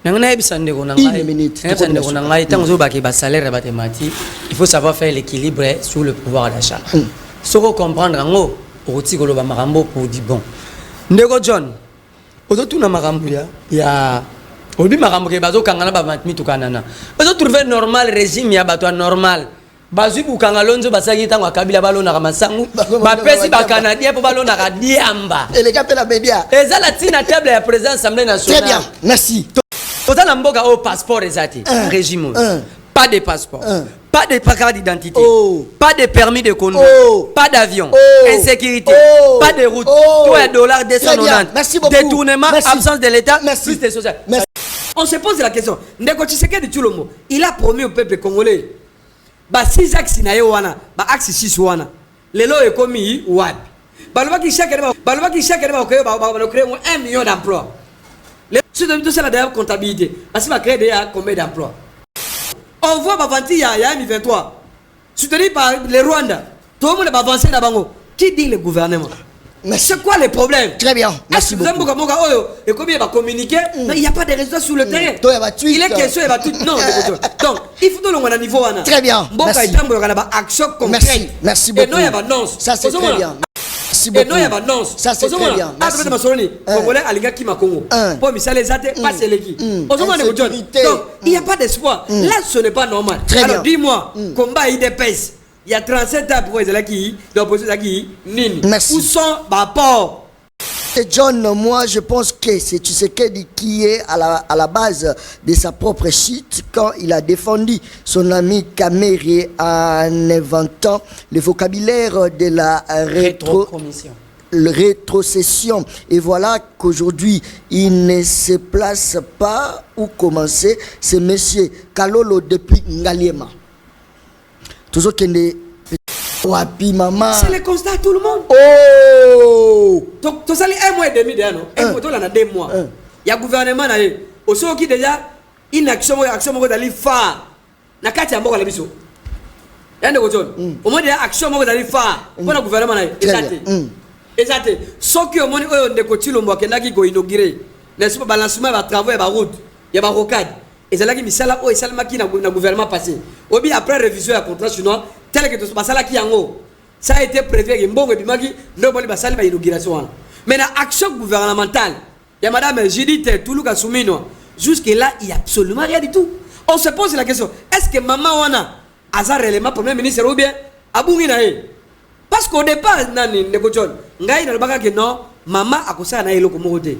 Il faut savoir faire l'équilibre sur le pouvoir d'achat. Ce qu'on comprendre en haut, pour dire bon. Ndeko John, autour de Marambo, il y a. Aujourd'hui, Marambo, il y a trouver normal régime, il y a normal. Bazu bukangalonzo basaki tango kabila balona kamasangu bapesi ba canadien po balona ka diamba et les gars la média eza la tina table ya président assemblée nationale. Très bien, merci. Toza na mboka au passeport ezati régime pas de passeport pas de carte d'identité pas de permis de conduire pas d'avion insécurité pas de route toi $290 détournement absence de l'état plus de social. On se pose la question Ndeko Tshisekedi Tshilombo il a promis au peuple congolais ba 6 axes na yo wana ba axe 6 wana lelo ekomi wapi balobaki chaque année ba créer 1 million d'emplois. C'est de ça la dernière comptabilité parce qu'il va créer déjà combien d'emplois. On voit Bavanti il y a M23 soutenu par le Rwanda, tout le monde va avancer dans bango. Qui dit le gouvernement? C'est quoi les problèmes? Très bien, merci beaucoup. Et combien il va communiquer? Il n'y a pas de résultats sur le terrain. Il est question, il va tout. Non, donc il faut que l'on niveau. Très bien. Merci. Merci beaucoup. Et non, il y a pas non. Ça c'est très bien. Merci beaucoup. Et non, il y a pas non. Ça c'est très bien. Merci. Congolais, Alinga qui m'a Congo. Pour Michel Ezate, pas Seleki. Donc il n'y a pas d'espoir. Là, ce n'est pas normal. Alors dis-moi, combat IDPS. Il y a 37 ans pour les qui l'opposition qui nini. Où sont rapport? John, moi je pense que c'est Tshisekedi qui est à la base de sa propre chute quand il a défendu son ami Kamere en inventant le vocabulaire de la rétrocession. Et voilà qu'aujourd'hui il ne se place pas où commencer. C'est monsieur Kalolo depuis Ngaliema. Toujours qu'il est wapi maman. C'est le constat de tout le monde. Oh. Donc tu sali 1 mois et demi derrière nous. Un mois là 2 mois. Il y a gouvernement là. Au sein qui déjà une action d'aller faire. Na kati ya mboka la biso. Yande ko John. Au moins déjà action d'aller faire. Pour le gouvernement là. Exact. Ce qui au moins Ndeko Tshilombo kendaki ko inaugurer. N'est-ce pas balancement va travailler ba route. Il y a ba rocade. Et c'est là que Misala o esalma qui na gouvernement passé. Obi après révision ya contrat chinois tel que to basala ki yango. Ça a été prévu que mbongo bimaki ndo boli basala ba inauguration. Mais la action gouvernementale, il y a madame Judith Toulouka Soumino. Jusque là, il y a absolument rien du tout. On se pose la question, est-ce que maman wana azar élément premier ministre ou bien abungi na e? Parce qu'au départ nani Ndeko John, ngai na baka que non, maman akosa na eloko moko te.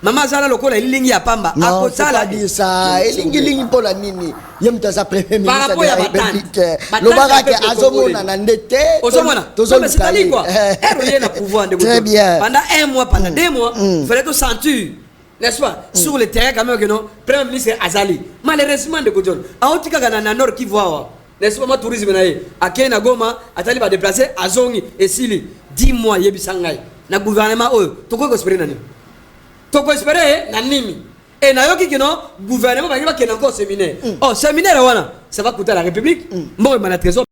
Maman zala lokola lilingi ya pamba akosala dit ça lilingi pour la nini yemta sa premier ministre par rapport à Batante le baraka azomona na ndete ozomona c'est-à-dire quoi elle a pouvoir de très bien pendant 1 mois pendant 2 mois il fallait tout sentir n'est-ce pas sur le terrain quand même que non premier ministre Azali malheureusement de Godjon aotika na nord qui voit n'est-ce pas ma tourisme na ye akena Goma atali ba déplacer azongi et sili 10 mois yebisangai na gouvernement oyo toko ko espérer nani toko espérer na nimi et na yoki kino gouvernement ba kena encore séminaire oh séminaire wana ça va coûter à la République bon na trésor.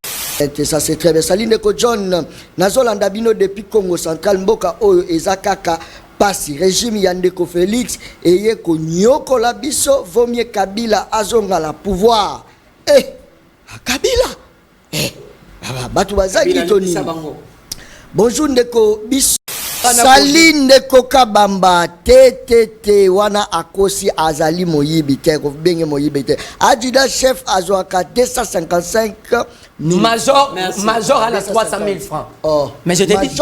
Ça c'est très bien. Saline ko John nazolanda bino depuis Congo central mboka oyo ezakaka pasi régime ya Ndeko Félix eye ko nyokola biso vomie Kabila azonga la pouvoir Kabila batu bazaki toni bonjour Ndeko biso Saline Ndeko Kabamba te wana akosi azali moyibi te ko benge moyibi te adjudant chef azwaka 255 major à la 300 000 francs. Oh. Mais je te dis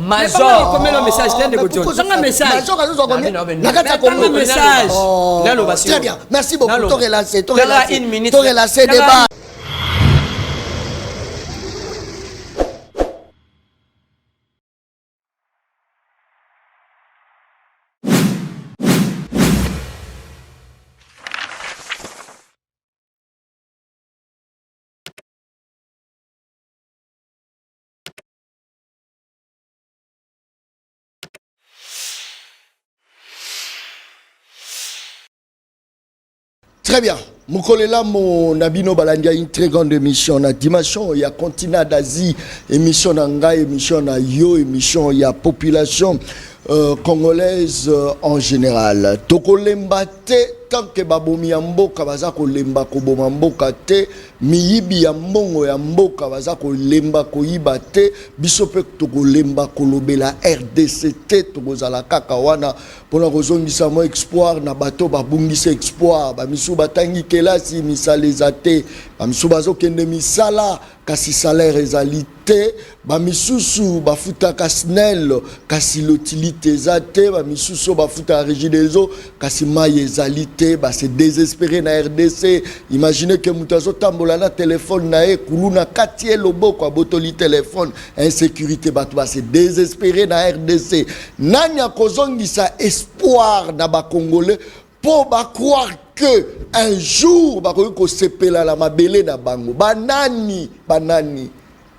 major. Combien le message de Godjon? Un message. Major à un message. Très bien. Merci beaucoup. To relancer une minute. Débat. Très bien. Mukolela mon Nabino Balandia une très grande émission na dimension il y a continent d'Asie émission na émission na yo émission il y a population congolaise en général. Tokolemba tant que babomi ya mboka baza kolemba koboma mboka te, miyibi ya mbongo ya mboka baza kolemba koyiba te, biso pe tokolemba kolobela RDC te, tokozala kaka wana pona kozongisa mo espoir na bato babungisa espoir, bamisu batangi kelasi misala ezate, bamisu bazokende misala kasi salaire ezali te, bamisusu bafutaka SNEL kasi l'utilité ezate, bamisusu bafutaka régie des eaux kasi mai ezali te, se désespérer na RDC. Imaginez que mutu azotambola na téléphone na ye kuluna kati ye loboko abotoli téléphone, insécurité bato se désespérer na RDC. Nani akozongisa espoir na ba Congolais pour croire que un jour bako sepela la mabele na bango banani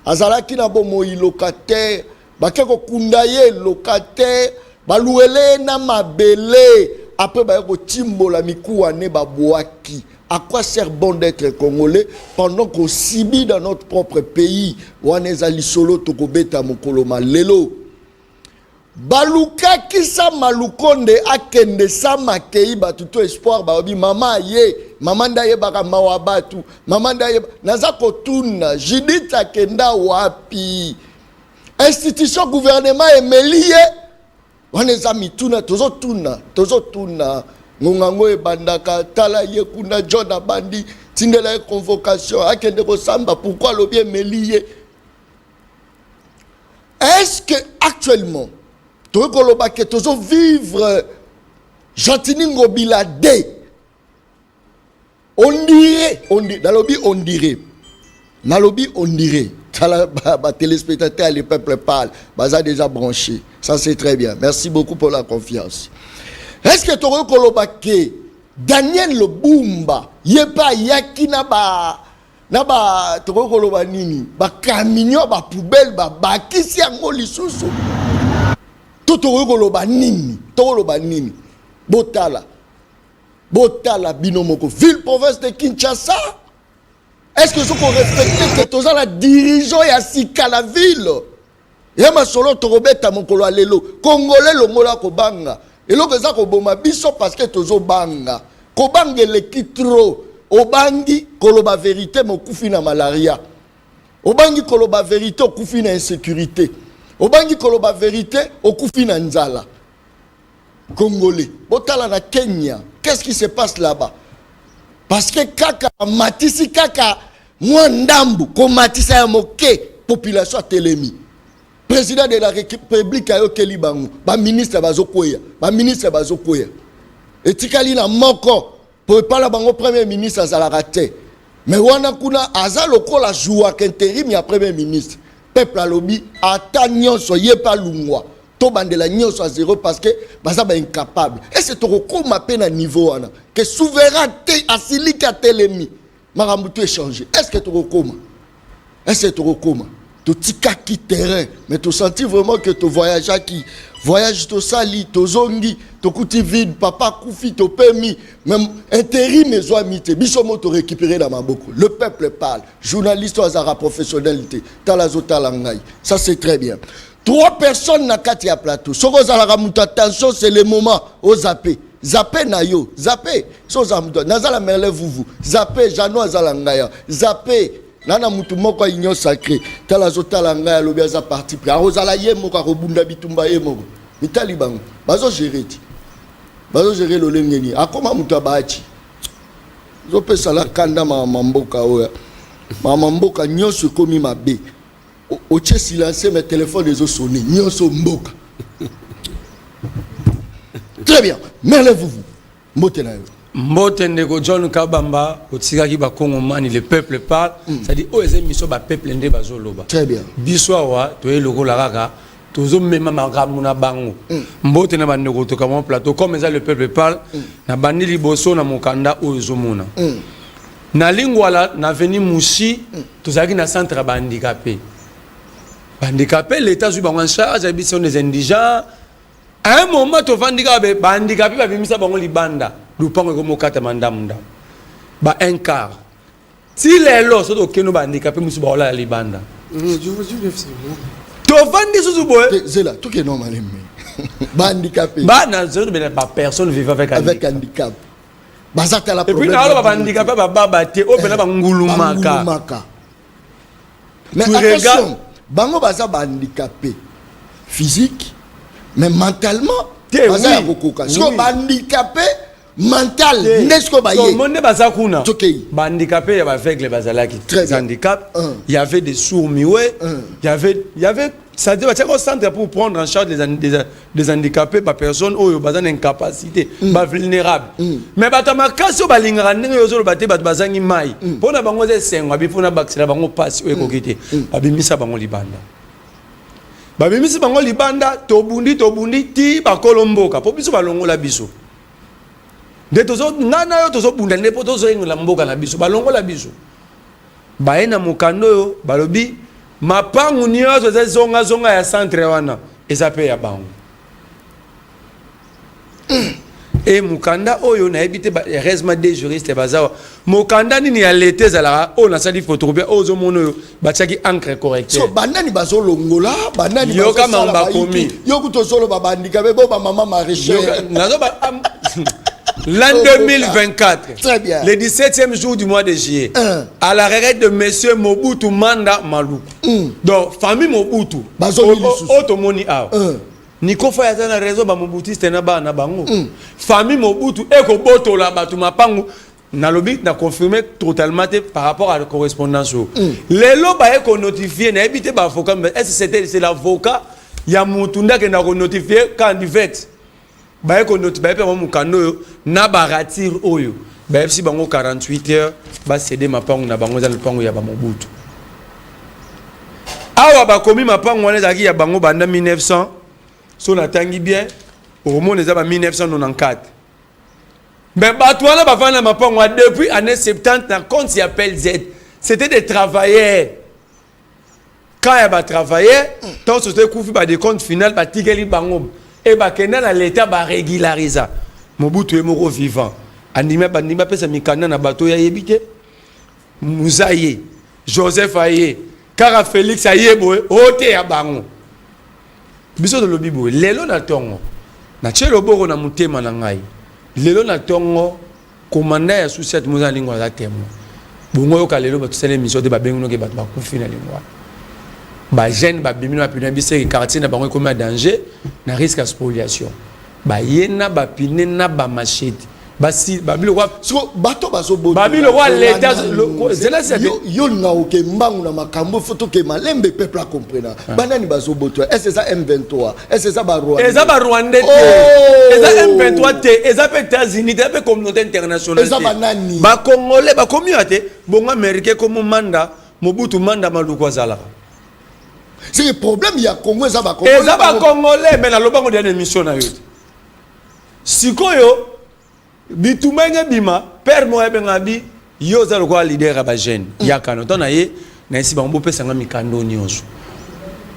azalaki na bomo locataire bakeko kundaye locataire baluele na mabele après bako timbola mikuwa ne babwaki. À quoi sert bon d'être congolais pendant qu'on subit dans notre propre pays? Wanezali solo tokobeta mokolo malelo baluka kisa malukonde akende sa makei batu to espoir baobi mama ye mama ndaye baka mawa batu mama ndaye naza kotuna Judith akenda wapi institution gouvernement emelie waneza mituna tozotuna ngongango ebandaka tala ye kuna John abandi tindela convocation akende ko samba pourquoi lo bien emelie? Est-ce que actuellement toujours vivre Jantini Ngobila D. On dirait, dans le lobby on dirait, dans le lobby on dirait, téléspectateurs, les peuples parlent, ça déjà branché, ça c'est très bien, merci beaucoup pour la confiance. Est-ce que tu as Daniel Lobumba, Yepa Yakina ba tokoloba nini, ba camion, ba poubelle, ba kisi yango lisusu. Tokoloba nini, Botala binomoko, ville province de Kinshasa. Est-ce que vous respectez que tous la dirigeant et asika la ville? Yama solo torobeta mokolo alelo, Congolais lo mola ko banga. Et lo keza ko boma biso parce que tozo banga. Ko bange le kitro, obangi koloba vérité mo kufi na malaria. Obangi koloba vérité o kufi na insécurité. Obangi koloba vérité o kufi na nzala. Congolais, botala na Kenya, qu'est-ce qui se passe là-bas? Parce que kaka matisi kaka mwandambu ko matisa ya moke population telemi. Président de la République ayo kelibangu, ba ministre bazokoya, etikali na moko pour parler bango premier ministre azalaka te. Mais wana kuna azalo ko la joua intérim ya premier ministre. Peuple alobi ata nyonso yepa lungwa. Bandela nyonso à zéro parce que baza ba incapable. Et c'est to koma pe na niveau wana que souveraineté asilika telemi marambu to échanger. Est-ce que to koma? Est-ce que to koma? To tika ki terrain mais to senti vraiment que to voyage to sali to zongi to kuti vide papa kufi to permis même intérim mezo amité biso moto récupérer dans maboko. Le peuple parle. Journaliste azara professionnalité talazo talangai. Ça c'est très bien. 3 personnes na kati ya plateau. Soko zalaka mutu attention, c'est le moment au zappé. Zappé na yo, zappé. So za mutu nazala merle vuvu. Zappé jano azala ngaya. Zappé nana mutu moko inyo sacré. Tala zotala ngaya lobi aza parti pris. Arozala ye moko robunda bitumba ye moko. Mitali bango. Bazo gérer ti. Bazo gérer lo lengeni. Akoma mutu abachi. Zo pesa la kanda mama mboka oya. Mama mboka nyoso komi mabe. Au tché silencé, mes téléphones les ont sonné. Nyonso mboka. Très bien. Merlez-vous. Mbotende ko John Kabamba, au Tsigaki ba Congo mani, le peuple parle. C'est-à-dire, oh, les émissions ba peuple ndé bazo loba. Très bien. Biswawa, to e logo la raka, tozo mema magamuna bango. Mbotende ba ndeko to kama plateau, comme ça le peuple parle, na bandi liboso na mokanda o ezomuna. Na lingwala, na veni mushi, tozaki na centre ba handicapé. Handicapé, l'État est en charge, ils sont des indigents. À un moment, tu vas handicapé, handicapé, va venir ça bango libanda. Nous prenons comme quatre mandamunda. Ba un quart. Si les lois sont ok, nous handicapé, nous sommes là libanda. Tu vas dire sous bois. C'est là, tout est normal. Ba handicapé. Ba na zone, mais pas personne vivant avec handicap. bazata la et puis problème na ba handicapé ba baba te o pena ba ngulumaka. Mais attention, bango baza ba handicapé physique mais mentalement baza ya kokoka. So ba handicapé mental n'est-ce que ba yé. Monde baza kuna. Okay. Ba handicapé ya ba aveugle bazalaki. Handicap. Il y avait des sourds muets, il y avait ça dit au centre pour prendre en charge des handicapés par personnes ou bazan incapacité, ba vulnérable. Mais batama kaso balingara ndenge yozo bate bat bazangi mai. Pona bango ze sengo bi pona baksela bango passe o ekokite. Babimisa bango libanda. Babimisa bango libanda tobundi ti bakolomboka. Po biso balongola biso. De tozo ngana yo tozo bunda ne po tozo ngola mboka na biso balongola biso. Baena mukando yo balobi mapangu nyonso zonga ya centre wana ezape ya bango. Et mukanda oyo na ebité heureusement des juristes bazawa mukanda nini ya l'été zala o na sali photocopie ozo mono batiaki encre correcteur. So banani bazolongola banani yoka mamba komi yokuto solo babandika be bo ba mama maraîchère nazo ba l'an 2024, très bien. Le 17e jour du mois de juillet, à la retraite de monsieur Mobutu Manda Malou. Donc, famille Mobutu, Otomoni Ao. Niko Fayata na réseau ba Mobutu Stenaba na bango. Famille Mobutu, Eko Boto la Batuma Pangu, na lobby na confirmé totalement par rapport à la correspondance. Les lots ba Eko notifié, na évité ba avocat, est-ce que c'est l'avocat, ya Mutunda qui n'a notifié quand du fait. Ba ko note ba pe mo kando yo na baratir oyo ba fc bango 48 heures ba céder mapango na bango za lupango ya ba Mobutu awa ba komi mapango wana zaki ya bango banda 1900 so na tangi bien au monde za ba 1994 mais ba to wana ba fana mapango depuis année 70 na compte s'y appelle Z c'était des travailleurs quand ya ba travailleurs tant c'était koufi ba des comptes final ba tigeli bango et bah kena na l'état ba régulariser Mobutu est mort vivant anima bandima pesa mikanda na bato ya yebite Muzaye Joseph Aye Kara Félix Aye boy ote ya bango biso de lobibo lelo na tongo na chelo boko na mutema na ngai lelo na tongo commandant ya sous-set muza lingwa za temo bongo yo kalelo ba tusele mission de ba benguno ke ba kufina lingwa ba jeune ba bimino ba pina bise quartier na bango comme danger na risque à spoliation ba yena ba pine na ba machete ba si ba bilo kwa so bato bazo boto ba bilo kwa l'état zela c'est yo na oke mbangu na makambo photo ke malembe peuple a comprendre banani bazo boto est-ce ça M23 est-ce ça ba Rwanda est ça ba Rwanda est ça M23 te est ça États-Unis te communauté internationale est ça banani ba congolais ba communauté bongo américain comme Manda Mobutu Manda Maluku azala. C'est le problème, il y a Congo, ça va Congolais. Et ça va Congolais, mais dans le banc de l'émission. Si koyo, bitumenge bima, père moi bengabi, yo za lokwa leader aba jeune. Ya kanoto na ye, na isi bambo pesa nga mikando nyonso.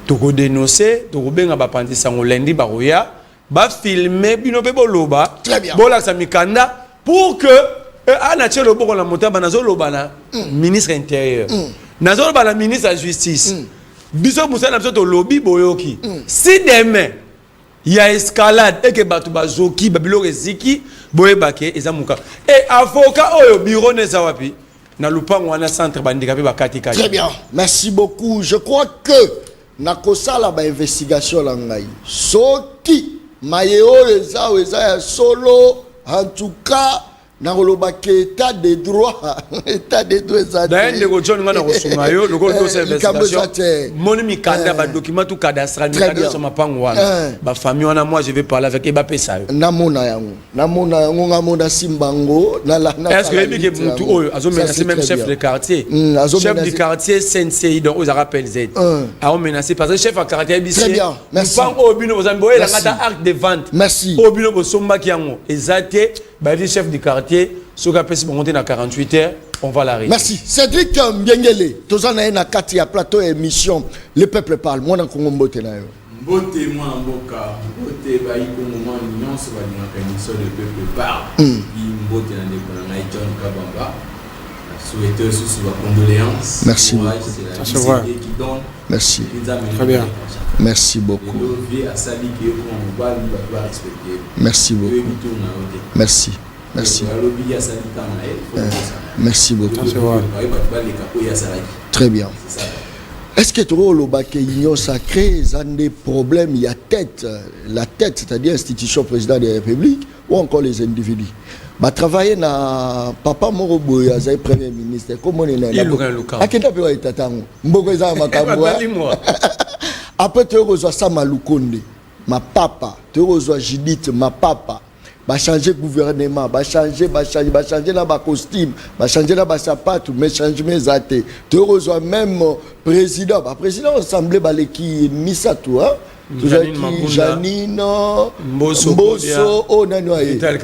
Toko dénoncer, toko benga ba pandisa ngolendi ba roya, ba filmer bino pe boloba. Très bien. Bola sa mikanda pour que ana tshelo boko na motamba nazo loba na ministre intérieur. Nazo loba na ministre de la justice. Biso musa na biso to lobby boyoki si demain il y a escalade et que batu bazoki babilo reziki boyebake ezamuka et avocat oyo bureau neza wapi na lupango wana centre bandika pe bakati kati. Très bien, merci beaucoup. Je crois que nakosala ba investigation la ngai soki mayeo eza ya solo en tout cas na rolobake état de droit ça d'ailleurs ndeko John ngana kosunga yo loko to investigation moni mikanda ba document tout cadastral mikanda so mapango wana ba famille wana moi je vais parler avec Ebapé ça yo namona yango ngamona simbango na la na est-ce que ebi ke mutu oyo azo menacer même chef de quartier chef du quartier Sensei donc aux rappels Z a menacé parce que chef de quartier bisi très bien merci pango obino bozamboye la ngata acte de vente merci obino bosomba ki yango ezate ba chef du quartier ce qu'a fait monter dans 48 heures on va l'arrêter. Merci Cédric Mbiengele tozana na kati ya plateau émission le peuple parle moi na Congo mbote na yo mbote moi mboka mbote ba iko moment nyonso ba ngaka émission le peuple parle mbote na ndeko na John Kabamba souhaiter sous ba condoléances merci beaucoup qui donne merci très bien merci beaucoup merci beaucoup merci Merci. Merci. Merci beaucoup. Très bien. C'est ça. Est-ce que tu as que l'union sacrée, ça a des problèmes, il y a la tête, c'est-à-dire l'institution président de la République, ou encore les individus? Bah, travailler na papa Morobo, il y a premier ministre, comment on est là? Après, tu reçois Sama Lukonde, ma papa, tu reçois Judith, ma papa. Va changer gouvernement, va changer dans ma costume, va changer dans ma sapato, mais changer mes athées. Tu reçois même président, président assemblée qui Missa toi, Janine, Mbosso, oh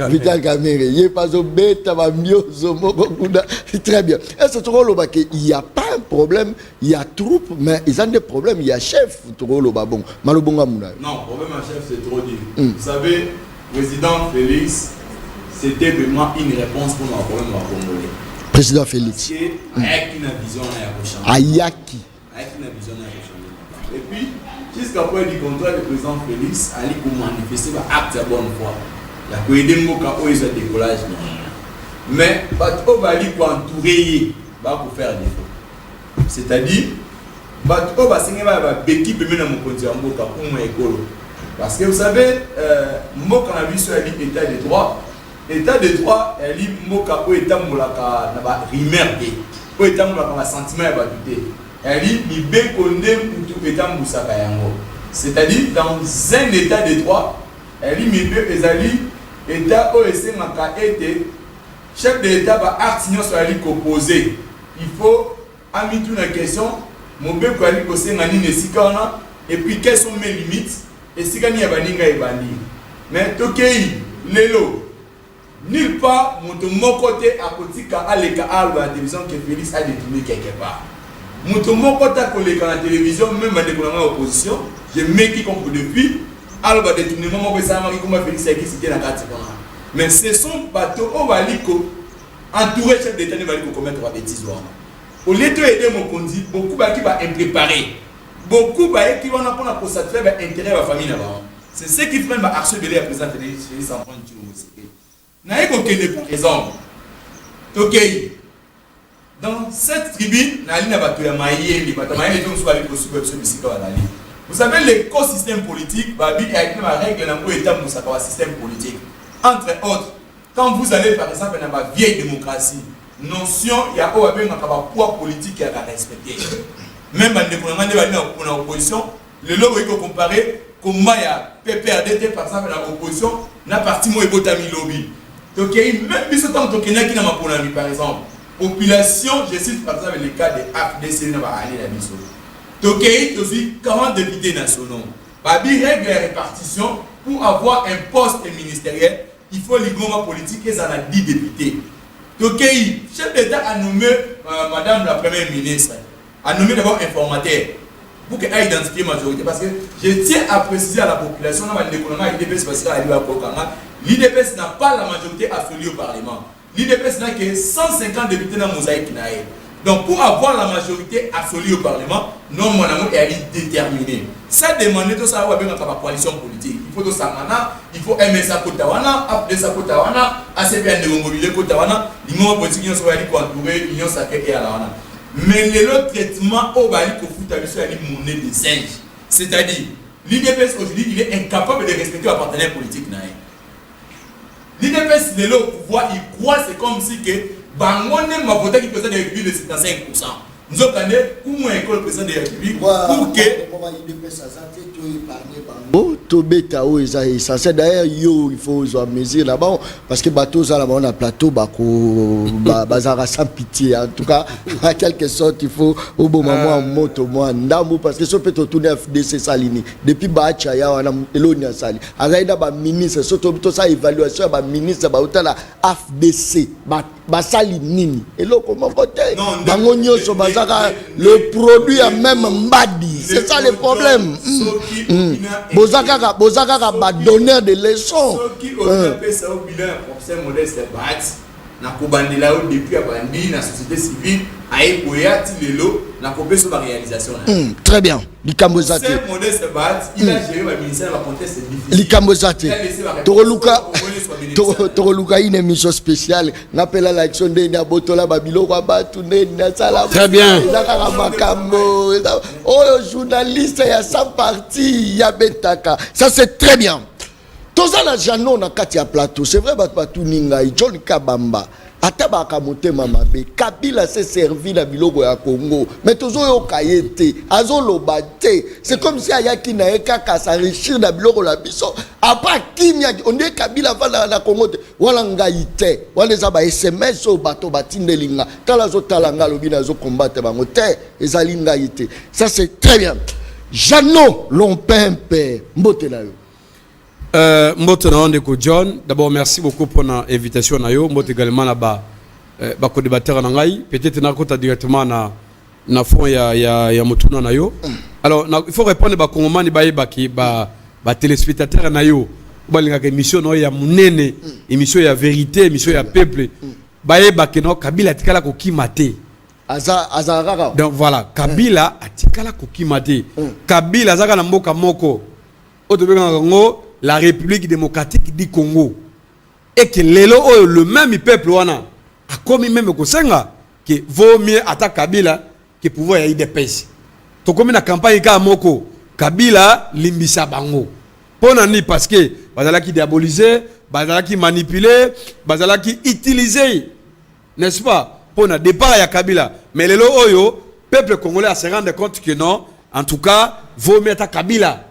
Vital Kamere, il pas au bêta, va mieux, très bien. Est-ce que tu il y a pas un problème, il y a troupe, mais ils ont des problèmes, il y a chef, tu bon, Malobonga Mouna. Non, problème à chef, c'est trop dit. Vous savez, Président Félix, c'était vraiment une réponse pour nos problèmes congolais. Président Félix. Avec une vision à Ayaki. Avec une vision à et puis, jusqu'après du contrat, le président Félix allait manifester l'acte de bonne foi. Il a aidé Moka où ils ont décollage. Mais, il va entourer pour faire des défaut. C'est-à-dire, il va béquille pour mener mon continent pour mon école. Parce que vous savez, moi quand on a vu sur l'état de droit, l'état de droit, elle dit moi quand on est dans la rimer, on est dans la sentiment elle dit mi bien condamné pour tout état moussaka yango. C'est-à-dire dans un état de droit, elle dit mi bien ezali état où est maka été chef de l'état va artignon sur la ligne opposée. Il faut amener une question, mon bien quoi aller poser ngani nesikana et puis quelles sont mes limites? Et si gagné baninga et bandi mais tokei lelo nulle part mon côté à côté à l'écart à la télévision que Félix a détourné quelque part mon côté à la télévision même à l'opposition je mets qui comprend depuis à la détourner moi ça m'a comme Félix qui c'était la carte mais ce sont bateaux au baliko entouré chef d'état ne va commettre des bêtises au lieu de aider mon conduit beaucoup qui va impréparé. Beaucoup qui vont apprendre pour satisfaire l'intérêt de la famille là-bas. C'est ce qui fait l'action de la présidente Félix Antoine Tshilombo. N'a pas aucun par exemple. Ok. Dans cette tribune, vous savez l'écosystème politique, avec la règle d'un système politique. Entre autres, quand vous allez par exemple dans la vieille démocratie, notion il y a un poids politique à respecter. Même dans l'opposition, le lot il faut comparer comment il y a PPRDT par exemple dans l'opposition, n'a parti moi et Botami lobby. Donc même si ce temps qui n'a par exemple, population, je cite par exemple le cas de AFDC dans la mission. Donc il y a aussi 40 députés nationaux. Babi règle la répartition pour avoir un poste ministériel, il faut l'ignorant politique et ça a 10 députés. Donc chef d'État a nommé Madame la Première ministre. A nommé d'abord informateur pour qu'elle ait identifié la majorité. Parce que je tiens à préciser à la population, l'IDPS n'a pas la majorité absolue au Parlement. L'IDPS n'a que 150 députés dans la mosaïque. Donc pour avoir la majorité absolue au Parlement, non, mon amour est déterminé. Ça demande tout ça avec la coalition politique. Il faut tout ça, il faut MSA Kotawana, APDSA Kotawana, ACPN de Mobilé Kotawana, l'union politique, l'union soit entourée, l'union sacrée et à la mais le traitement au Bali qu'on fout avec la monnaie des singes. C'est-à-dire, l'IDPS aujourd'hui, il est incapable de respecter un partenaire politique. L'IDPS, le pouvoir, il croit, c'est comme si que Bangoné m'a voté qui présente des républiques de 75%. Nous avons comment école le président de la République pour que. D'ailleurs, il faut mesure là-bas parce que bateau là on a plateau bazar sans pitié. En tout cas, en quelque sorte, il faut au bon moment moto ndambo parce que ce peut tourner FDC salini depuis bacha ya wana elonia sali. Araida ba ministre surtout to ça évaluation ba ministre ba utala FDC ba sali nini. Elo comment voter? Bango nyoso bazaka le produit a même mbadi. C'est ça le problème. Bozaka va donner des leçons. na kobandela yo depuis abandi na société civile aye koya ti lelo na kopesa ba réalisation très bien likambo zate c'est Modeste Bat il a géré le ministère de la contexte difficile likambo zate tokoluka une émission spéciale napela l'action ndeni abotola babiloko abatu ndeni na sala très bien ezaka makambo oyo journaliste ya sa partie ya betaka ça c'est très bien toza na jano na kati ya plateau c'est vrai batu ninga John Kabamba atabaka motema mabe Kabila s'est servi na biloko ya Congo mais tozo yo kayete azoloba te c'est comme si ayaki na ekaka s'enrichir na biloko la biso après kimia on dit Kabila va na Congo te wala ngaite wala za ba SMS o bato batindelinga tala zo talanga lobina zo combattre bango te ezali ngaite ça c'est très bien Jano Lompempe mbote na yo Mbote na Ndeko John, d'abord merci beaucoup pour l'invitation na yo. Mbote également na ba co-débatteur na ngai, peut-être na kota directement na fond ya motuna na yo. Alors il faut répondre ba kongomani ba yebaki ba téléspectateurs na yo. Ba linga émission no ya munene, émission ya vérité, émission ya peuple. Ba yebaki no Kabila tikala ko kimate. Donc voilà, Kabila atikala ko kimate. Kabila zaka na mboka moko. Otobeka ngo la République démocratique du Congo et que le même peuple wana a commis même kosenga que vaut mieux attaquer Kabila que pouvoir y dépêcher. To comme na campagne ka moko Kabila limbisa bango. Pona ni parce que bazala ki diaboliser, bazala ki manipuler, bazala ki utiliser, n'est-ce pas? Pona départ ya Kabila. Mais lelo oyo peuple congolais se rendre compte que non, en tout cas vaut mieux attaquer Kabila.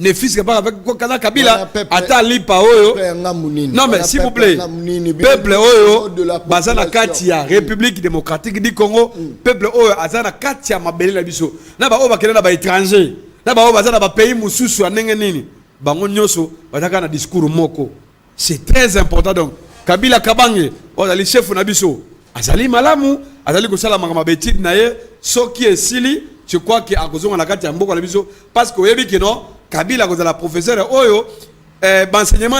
Ne fils pas avec Kabila ata lipa oyo non mais s'il vous plaît peuple oyo bazana katia République démocratique du Congo peuple oyo azana katia mabele la biso na ba oyo bakena ba étranger na ba oyo bazana ba pays mususu anenge nini bango nyoso bazaka na discours moko c'est très important donc Kabila Kabange ozali chef na biso azali malamu azali ko sala makama betide na ye soki esili je crois que akozonga na katia mboko na biso parce que oyebi que non Kabila a la professeure Oyo, l'enseignement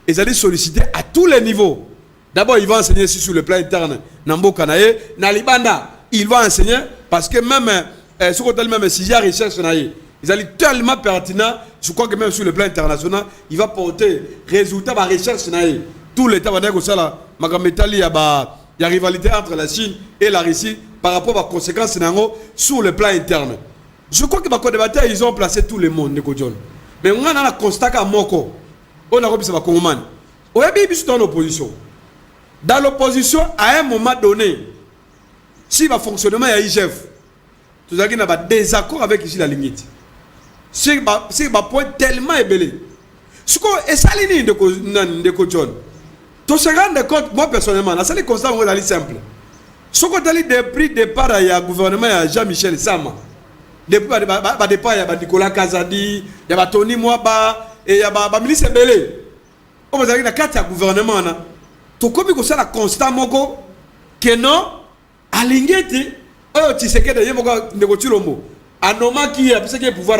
ils allaient solliciter à tous les niveaux. D'abord, il va enseigner ici sur le plan interne. Nambo Kanaye, Nalibanda, il va enseigner parce que même ce qu'on appelle même si j'ai recherche ils allaient tellement pertinent. Je crois que même sur le plan international, il va porter résultat de la recherche tout l'état va dire que ça là, Magametali, il y a rivalité entre la Chine et la Russie par rapport aux conséquences sur le plan interne. Je crois que les co-débatteurs, ils ont placé tout le monde, Ndeko John. Mais on a un constat qu'à Moko, on a repris Congomani. On a bien dans l'opposition. Dans l'opposition, à un moment donné, si le fonctionnement est IGF, tout ça qui n'a pas désaccord avec ici la limite. Si le point tellement ébélé. Ce qu'on est salé Ndeko John. Tu se rends compte, moi personnellement, la seule constat est simple. Ce qu'on a dit depuis le départ, il y a le gouvernement, il y a Jean-Michel Sama. Depuis le départ, il y a Nicolas Kazadi, il y a Tony Mwaba, et il y a ministre Belé. On va dire que dans le gouvernement, tu comme ça la constat moko que non, à l'ingéti, tu sais que d'ailleurs, Ndeko Chilombo, à nommer qui a le pouvoir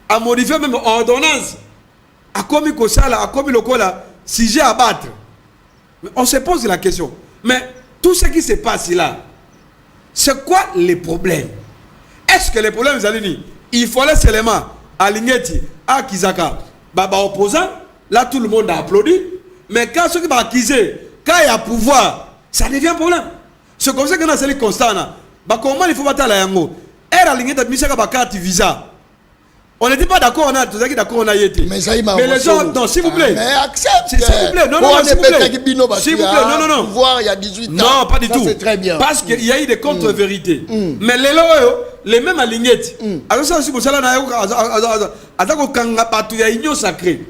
à modifier même ordonnance, à comme ça là, à comme le là, si j'ai à battre. On se pose la question. Mais tout ce qui se passe là, c'est quoi les problèmes? Est-ce que les problèmes, vous allez dire, il fallait seulement aligner à Kizaka, opposant, là tout le monde a applaudi, mais quand ceux qui vont accuser, quand il y a pouvoir, ça devient un problème. C'est comme ça que nous avons constat. Comment il faut battre la yango? Elle a aligné de Michel Bakati visa. On n'était pas d'accord, on a tout ça qui d'accord, on a été. Mais les gens, non, s'il vous plaît. Mais accepte. S'il vous plaît, non, s'il vous plaît. S'il vous plaît, non. Pouvoir il y a 18 ans. Non, pas du tout. C'est très bien. Parce qu'il y a eu des contre-vérités. Mais les mêmes alignettes. Alors ça, si vous savez, il y a une sacrée.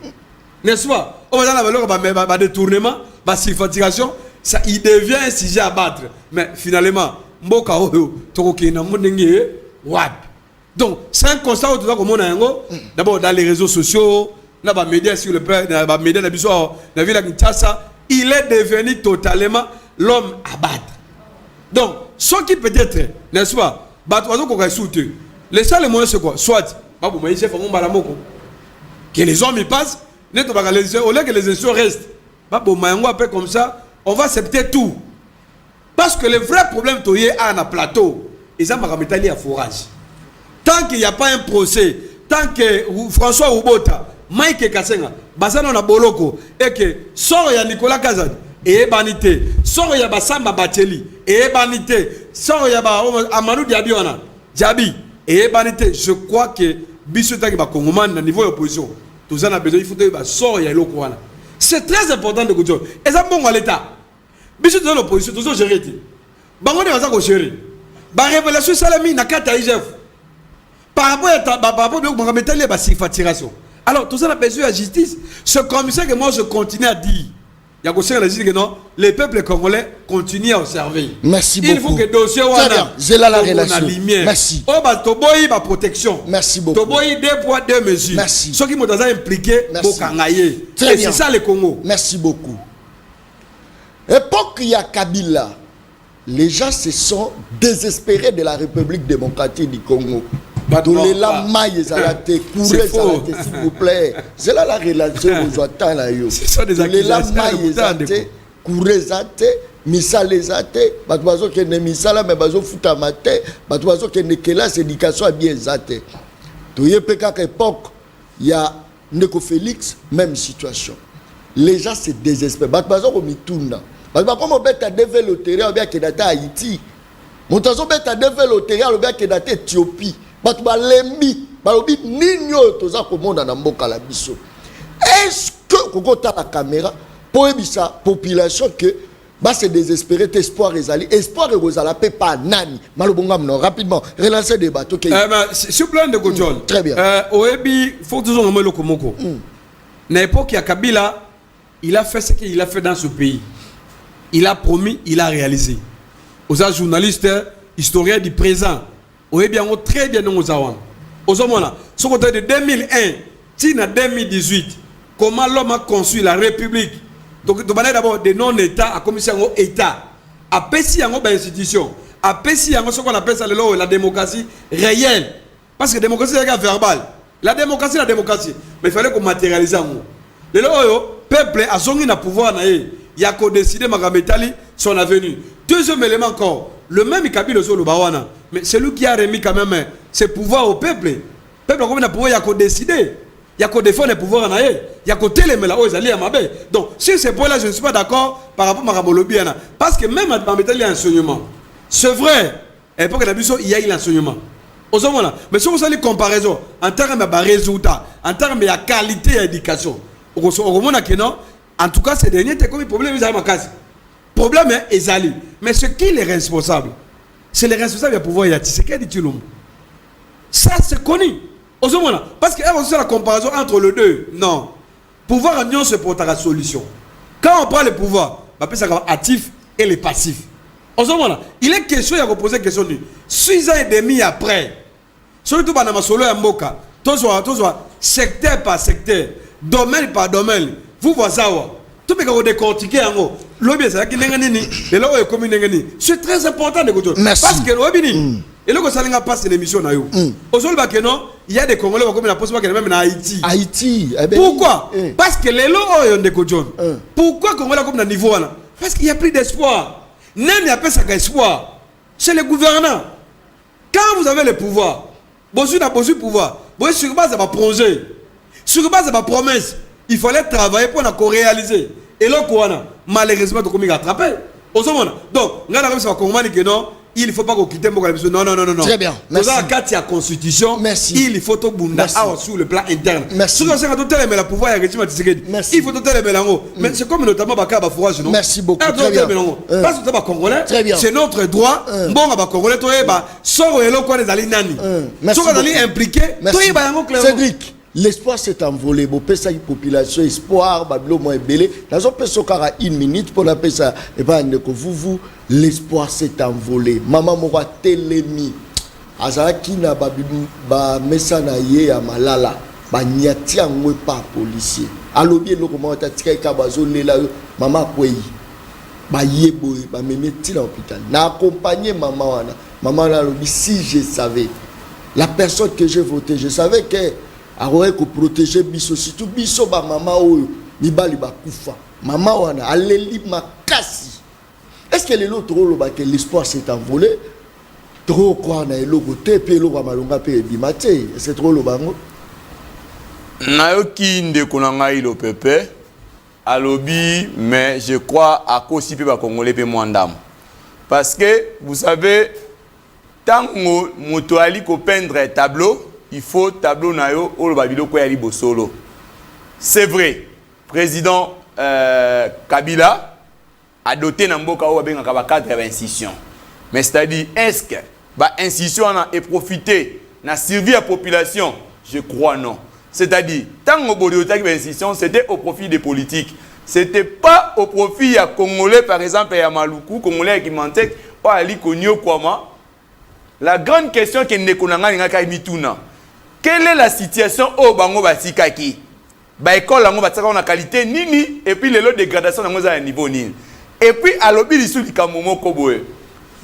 N'est-ce pas? On va dans le détournement, la signification, ça, il devient un sujet à battre. Mais finalement, Mboka Oyo, Toroki, Namonenge, Wap. Donc, c'est un constat où d'abord dans les réseaux sociaux, dans les médias sur le plan, dans les médias de la ville de Kinshasa, il est devenu totalement l'homme à battre. Donc, ce qui peut être, n'est-ce pas, les seuls moyens c'est quoi? Soit, que les hommes y passent, au lieu que les institutions restent, un peu comme ça, on va accepter tout. Parce que le vrai problème, c'est à un plateau. Et ça, il y a forage. Tant qu'il n'y a pas un procès, tant que François Oubota, Mike Kassenga, Bazano na Boloko, et que sort ya Nicolas Kazad, et banité, sort ya Basamba Bateli, et banité, sort ya Amadou Diabiona, Diaby, et banité, je crois que Bissota qui va Congoman à niveau d'opposition, tout ça, on a besoin, il faut que sort ya Lokoana. C'est très important de écouter. Et ça, bon, à l'État. Bissota dans l'opposition, tout ça, gérer. Bango de Bazako gérer. Ba révélation salami na kata IGF. Par rapport à alors, tout ça a besoin de justice. Ce commissaire que moi je continue à dire, il y a que non, les peuples congolais continuent à observer. Merci beaucoup. Il faut que le dossier j'ai là la relation. Merci. Oh, bah, Toboyi, ma protection. Merci beaucoup. Toboyi, 2 poids, 2 mesures. Merci. Ceux qui m'ont impliqué, très bien. c'est ça le Congo. Merci beaucoup. Époque, il y a Kabila. Les gens se sont désespérés de la République démocratique du Congo. S'il vous plaît. C'est là la relation aujourd'hui là yo. C'est des accusations. Misalezate, batubazo ke ne misala mais bazo futa mate, batubazo ke ne kelas éducation bien zate. Toye peka époque, il y a Ndeko Félix, même situation. Les gens se désespèrent. Batubazo ko mitunda. Batubazo comme beta devait le terrain bien que data Haïti. Montazo beta devait le terrain bien que data Éthiopie. Batuba lembi, balobi ninyo toza ko monde na mboka la biso. Est-ce que kokota la caméra pour ebisa population que bah c'est désespéré, espoir ezali, espoir ezala pe pas nani. Malobonga non rapidement relancer des bateaux. Sur plan de Godjol. Très bien. Oebi faut toujours nommer le Komoko. Na époque ya Kabila, il a fait ce qu'il a fait dans ce pays. Il a promis, il a réalisé. Aux journalistes, historiens du présent, Oebi a très bien nos awan. Aux hommes ce côté de 2001, tina 2018, comment l'homme a conçu la République. Donc, d'abord des non-États à commission État, à Pessi en institution, à Pessi en ce qu'on appelle ça la démocratie réelle. Parce que la démocratie c'est verbal. La démocratie, mais il fallait qu'on matérialise en haut. Le peuple a son pouvoir, il y a qu'à décider son avenir. Deuxième élément encore, le même Kabila sur le Bawana, mais c'est lui qui a remis quand même ses pouvoirs au peuple. Le peuple a combien de pouvoir, il y a qu'à décider. Il y a qu'à défendre les pouvoirs en aïe. Il y a qu'à téléméla aux alliés à ma baie. Donc, sur ces points-là, je ne suis pas d'accord par rapport à Marabolobiana. Parce que même dans l'enseignement, c'est vrai, à l'époque de il y a eu l'enseignement. Mais si vous avez une comparaison en termes de résultats, en termes de qualité d'éducation, en tout cas, ces derniers, c'est comme un problème. Le problème est Ezali. Mais ce qui est responsable, c'est les responsables du pouvoir. C'est qui dit ça, c'est connu. Parce qu'il y a aussi la comparaison entre les deux. Non. Pouvoir en union, c'est pour la solution. Quand on prend le pouvoir, on appelle ça actif et le passif. Il est question de poser une question. 6 ans et demi après, surtout dans ma solo et Mboka, secteur par secteur, domaine par domaine, vous voyez ça. Tout le monde décortiquer en haut. C'est très important de écouter. Parce que et là, quand ça passe l'émission, il y a des Congolais qui ont même en Haïti. Haïti. Pourquoi? Parce que les lois pourquoi les Congolais comme dans niveau là? Parce qu'il n'y a plus d'espoir. Même il n'y a pas d'espoir. C'est le gouvernant. Quand vous avez le pouvoir, vous avez le pouvoir, vous sur base de ma projet, sur base de ma promesse, il fallait travailler pour la réaliser. Et là, malheureusement, vous avez attrapé. Donc, il ne faut pas qu'on quitte mon non. Très bien. Merci. Quand il y a constitution, merci. Il faut tout bunda sur le plan interne. Merci. Si on a le pouvoir, il faut tout le mélange. Mais c'est comme notamment Bakaba Fourage, non? Merci beaucoup. Très bien. Parce que c'est Congolais. Très bien. C'est notre droit. Bon, on va Congolais, toi, sort et l'eau, quoi, les alinani. Merci. Soit on est impliqué, toi, il va y Cédric. L'espoir s'est envolé. Bon, peut ça une population espoir, bablo moins belé. Dans un peu sokara 1 minute pour l'appeler ça. Et ben vous l'espoir s'est envolé. Maman mora telemi. Azaki na babi ba mesana ye ya malala. Ba nyati angwe pa policier. Alobi lo comment ta tika ka bazo lela maman kwei. Ba yebo ba memeti na hôpital. Na accompagner maman wana. Maman la lobi si je savais la personne que j'ai voté, je savais que alors que protéger biso surtout biso ba maman oyo mibali ba kufa maman wana aleli makasi. Est-ce que les autres que l'espoir s'est envolé? Trop quoi na eloko te pe eloko malonga pe ebimate, c'est trop lo bango. Nayoki ndeko na ngai lo pepe alobi, mais je crois à kosi pe ba congolais pe mwandam. Parce que vous savez, tant moto ali ko peindre un tableau, il faut tableau na yo o lo babilo ko yali bosolo. C'est vrai. Président Kabila a doté na mboka o benga ka ba cadre ba institution. Mais c'est-à-dire est-ce que ba institution a profité na servir la population? Je crois non. C'est-à-dire tant que Bodiotak institution, c'était au profit des politiques. C'était pas au profit à Congolais, par exemple, à Maluku, Congolais qui mentait, ou à Ali Konyo Kwama. La grande question que nous avons, quelle est la situation au Bango Batikaki? Ba école lango bataka na qualité nini et puis les lots de dégradation dans un niveau nini. Et puis à l'obi l'issue du Kamomo Koboe.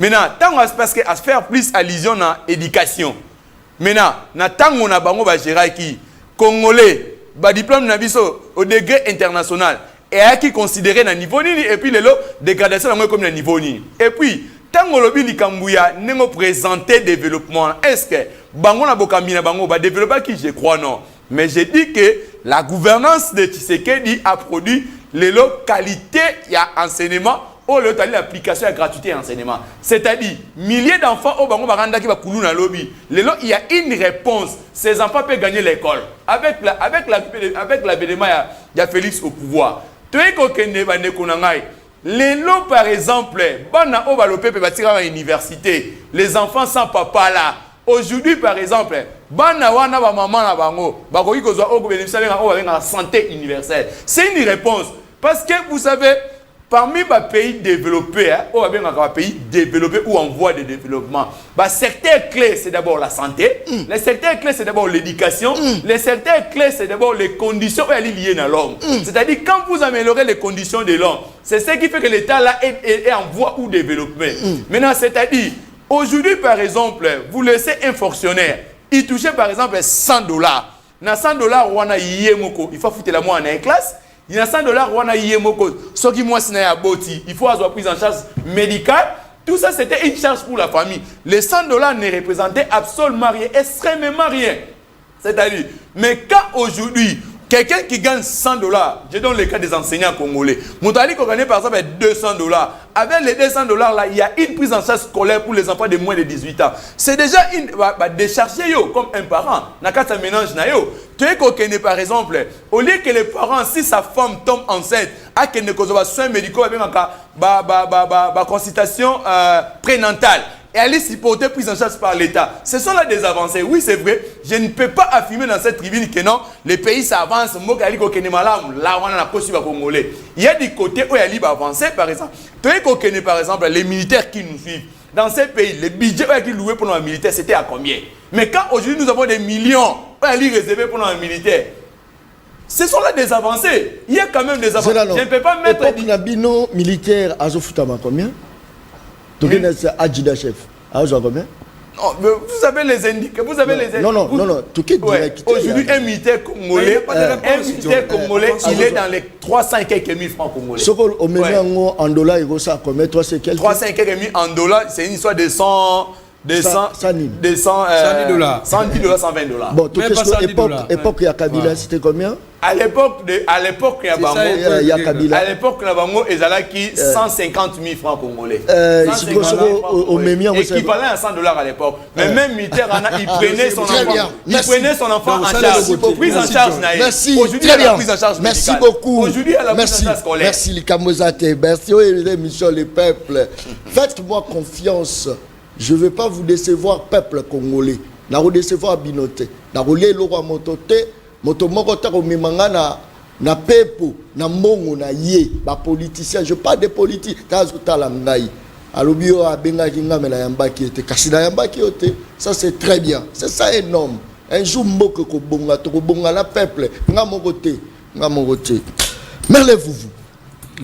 Maintenant, tant parce que à faire plus allusion à l'éducation. Maintenant, na tango na bango ba Géraki Congolais, ba diplôme na biso au degré international et à qui considéré na niveau nini et puis les lots de dégradation dans comme na niveau nini. Et puis tango lobi likambuya nengo présenter développement. Est-ce que bango na bokambi na bango ba développer qui je crois non. Mais j'ai dit que la gouvernance de Tshisekedi a produit les lots qualité il y a enseignement ou l'application à gratuité et enseignement. C'est-à-dire, milliers d'enfants au Bango Baranda qui va couler dans le lobby. Il y a une réponse. Ces enfants peuvent gagner l'école. Avec l'avènement, il y a Félix au pouvoir. Les lots, par exemple, les enfants sans papa là. Aujourd'hui, par exemple, santé universelle. C'est une réponse. Parce que vous savez, parmi les pays développés, pays développés ou en voie de développement, les secteurs clés, c'est d'abord la santé. Les secteurs clés, c'est d'abord l'éducation. Les secteurs clés, c'est d'abord les conditions liées à l'homme. C'est-à-dire, quand vous améliorez les conditions de l'homme, c'est ce qui fait que l'État là est en voie ou développement. Maintenant, c'est-à-dire, aujourd'hui, par exemple, vous laissez un fonctionnaire, il touchait par exemple $100. Dans $100, il faut foutre la moine en classe. Il y a $100, ce qui moi il faut avoir prise en charge médicale. Tout ça, c'était une charge pour la famille. Les $100 ne représentaient absolument rien, extrêmement rien. C'est-à-dire, mais quand aujourd'hui, quelqu'un qui gagne $100, je donne le cas des enseignants congolais. Moutali qui gagne par exemple $200. Avec les $200 là, il y a une prise en charge scolaire pour les enfants de moins de 18 ans. C'est déjà une décharger comme un parent. Dans le ménage na yo. Tu es qu'on par exemple, au lieu que les parents, si sa femme tombe enceinte, à qu'elle ne cause pas soins médicaux, consultation prénatale. Et elle est supportée, prise en charge par l'État. Ce sont là des avancées. Oui, c'est vrai. Je ne peux pas affirmer dans cette tribune que non, les pays s'avancent. Il y a des côtés où il y a avancé, par exemple. Par exemple, les militaires qui nous suivent. Dans ces pays, les budgets qui loués pour nos militaires, c'était à combien? Mais quand aujourd'hui nous avons des millions réservés pour nos militaires, ce sont là des avancées. Il y a quand même des avancées. Je ne peux pas mettre... Nabino militaire à Zofutama combien? Tu es adjudant chef. À combien? Non, vous avez les indicateurs. Vous avez les non. Tu es direct. Aujourd'hui, un militaire congolais, il est dans les 300 et quelques mille francs congolais. Ce qu'on met en dollars, il ça combien? 300 et quelques mille en dollars, c'est une histoire de 100. $110, $120. Bon, tout époque, il y a Kabila, c'était combien? À l'époque, il y a Kabila. À l'époque, il y a 150 000 francs congolais. Équivalent à $100 à l'époque. Mais même militaire, il prenait son enfant. Il prenait son enfant en charge. Prise en charge. Merci. Aujourd'hui, il y a la prise en charge. Merci beaucoup. Aujourd'hui, il y a la prise en charge scolaire. Merci, Likamozate. Merci, l'émission Les Peuples. Faites-moi confiance. Je ne veux pas vous décevoir, peuple congolais. Na vous décevoir Binoté. Na vous le roi mototé, motomokota komimanga na pepo, na mongo na ye, ba politicien, je parle des politiques, kazuta langai. Alobio abenga kinga mela yambaki ete, kasina yambaki ote. Ça c'est très bien. C'est ça énorme. Un jour mboko ko bonga to ko bonga la peuple, nga mokoté. Mais lèvez-vous.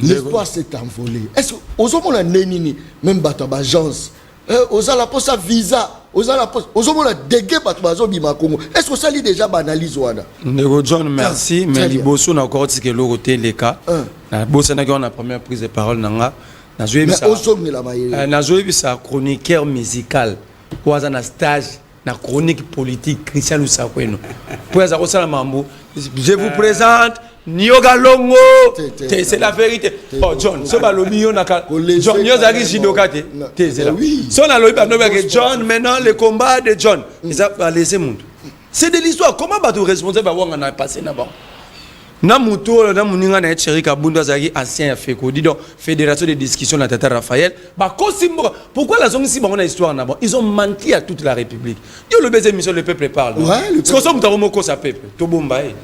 L'espoir s'est envolé. Est-ce que aux hommes on a nenini même bato agence aux ala pour sa visa la poste ozomona dégué bato bazobima Congo. Est-ce que ça lit déjà banalise wana? Nego John, merci, mais liboso na encore tike lo côté les cas. Na bossa na la première prise de parole nanga. Na joué ça. Na joué ça chroniqueur musical. Pour un stage na chronique politique Christian Lusakweno. Pour ça la mambo, je vous présente Nyoga Longo. C'est la vérité. Oh John, ce balobi on a John Nyozaki Jidokate. C'est là. Son a lobi que John maintenant le combat de John. Ils a laissé monde. C'est de l'histoire. Comment bateau responsable va on a passé là-bas. Na muto na muninga na Thierry Kabunda zaki ancien ya FECO donc fédération de discussion na Tata Raphaël ba kosimbo pourquoi la zone ici ba on a histoire na bon ils ont menti à toute la République yo le baiser mission le peuple parle parce que ça mutaro ko sa peuple to bomba e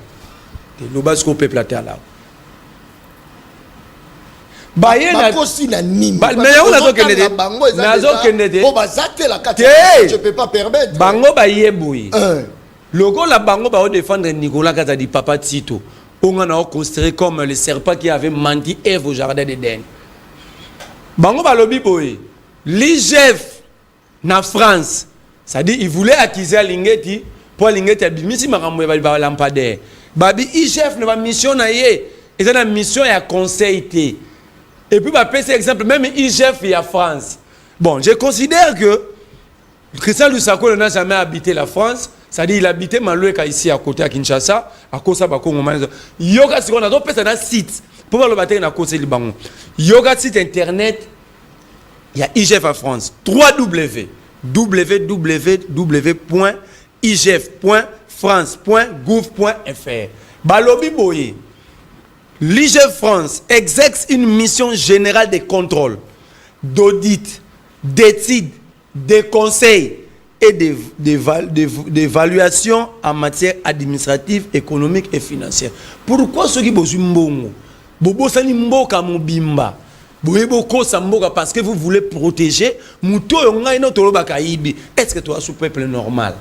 le bas ko peuple à là ba ye na kosi na nini mais on a zo kenede on va zater la carte je peux pas permettre bango ba yeboui logo la bango ba défendre Nicolas Kazadi Papa Tito. On a considéré comme le serpent qui avait menti Ève au jardin d'Éden. Bango balobi boy, l'IGF na France, ça dit il voulait accuser Lingeti pour Lingeti abimisi makambo ba lampadaire. Babi IGF na mission na ye, et ça na mission ya conseil té. Et puis ba passer exemple même IGF et à France. Bon, je considère que Christian Lusako n'a jamais habité la France. C'est-à-dire il habitait Maloueka ici à côté à Kinshasa, à cause de Congo. Yoga si on a d'autres personnes dans site pour le bâtir na cause Libango. Yoga site internet, il y a IGF à France. www.igf.france.gouv.fr. Balobi boye. L'IGF France exerce une mission générale de contrôle, d'audit, d'étude, de conseil et d'évaluation en matière administrative, économique et financière. Pourquoi ceux qui bossent mbongo bobo sani mboka mobimba boyebo ko samboka parce que vous voulez protéger muto yonga ino toloba kaibi. Est-ce que toi sous peuple normal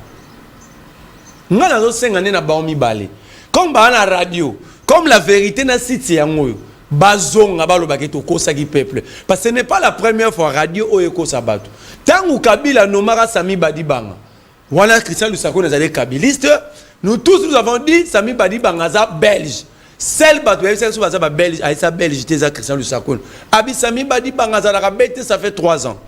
ngana zo sengane na baomi balé comme ba na radio comme la vérité na site yango bazonga baloba ke to kosa ki peuple parce que ce n'est pas la première fois radio oyeko sabato. Tangu Kabila nomara Sami Badibanga. Voilà Christian Lusako nous a des kabilistes. Nous tous nous avons dit Sami Badibanga za belge. Celle bateau ça belge a ça belge ça Christian Lusako. Abi Sami Badibanga za la bête ça fait 3 ans.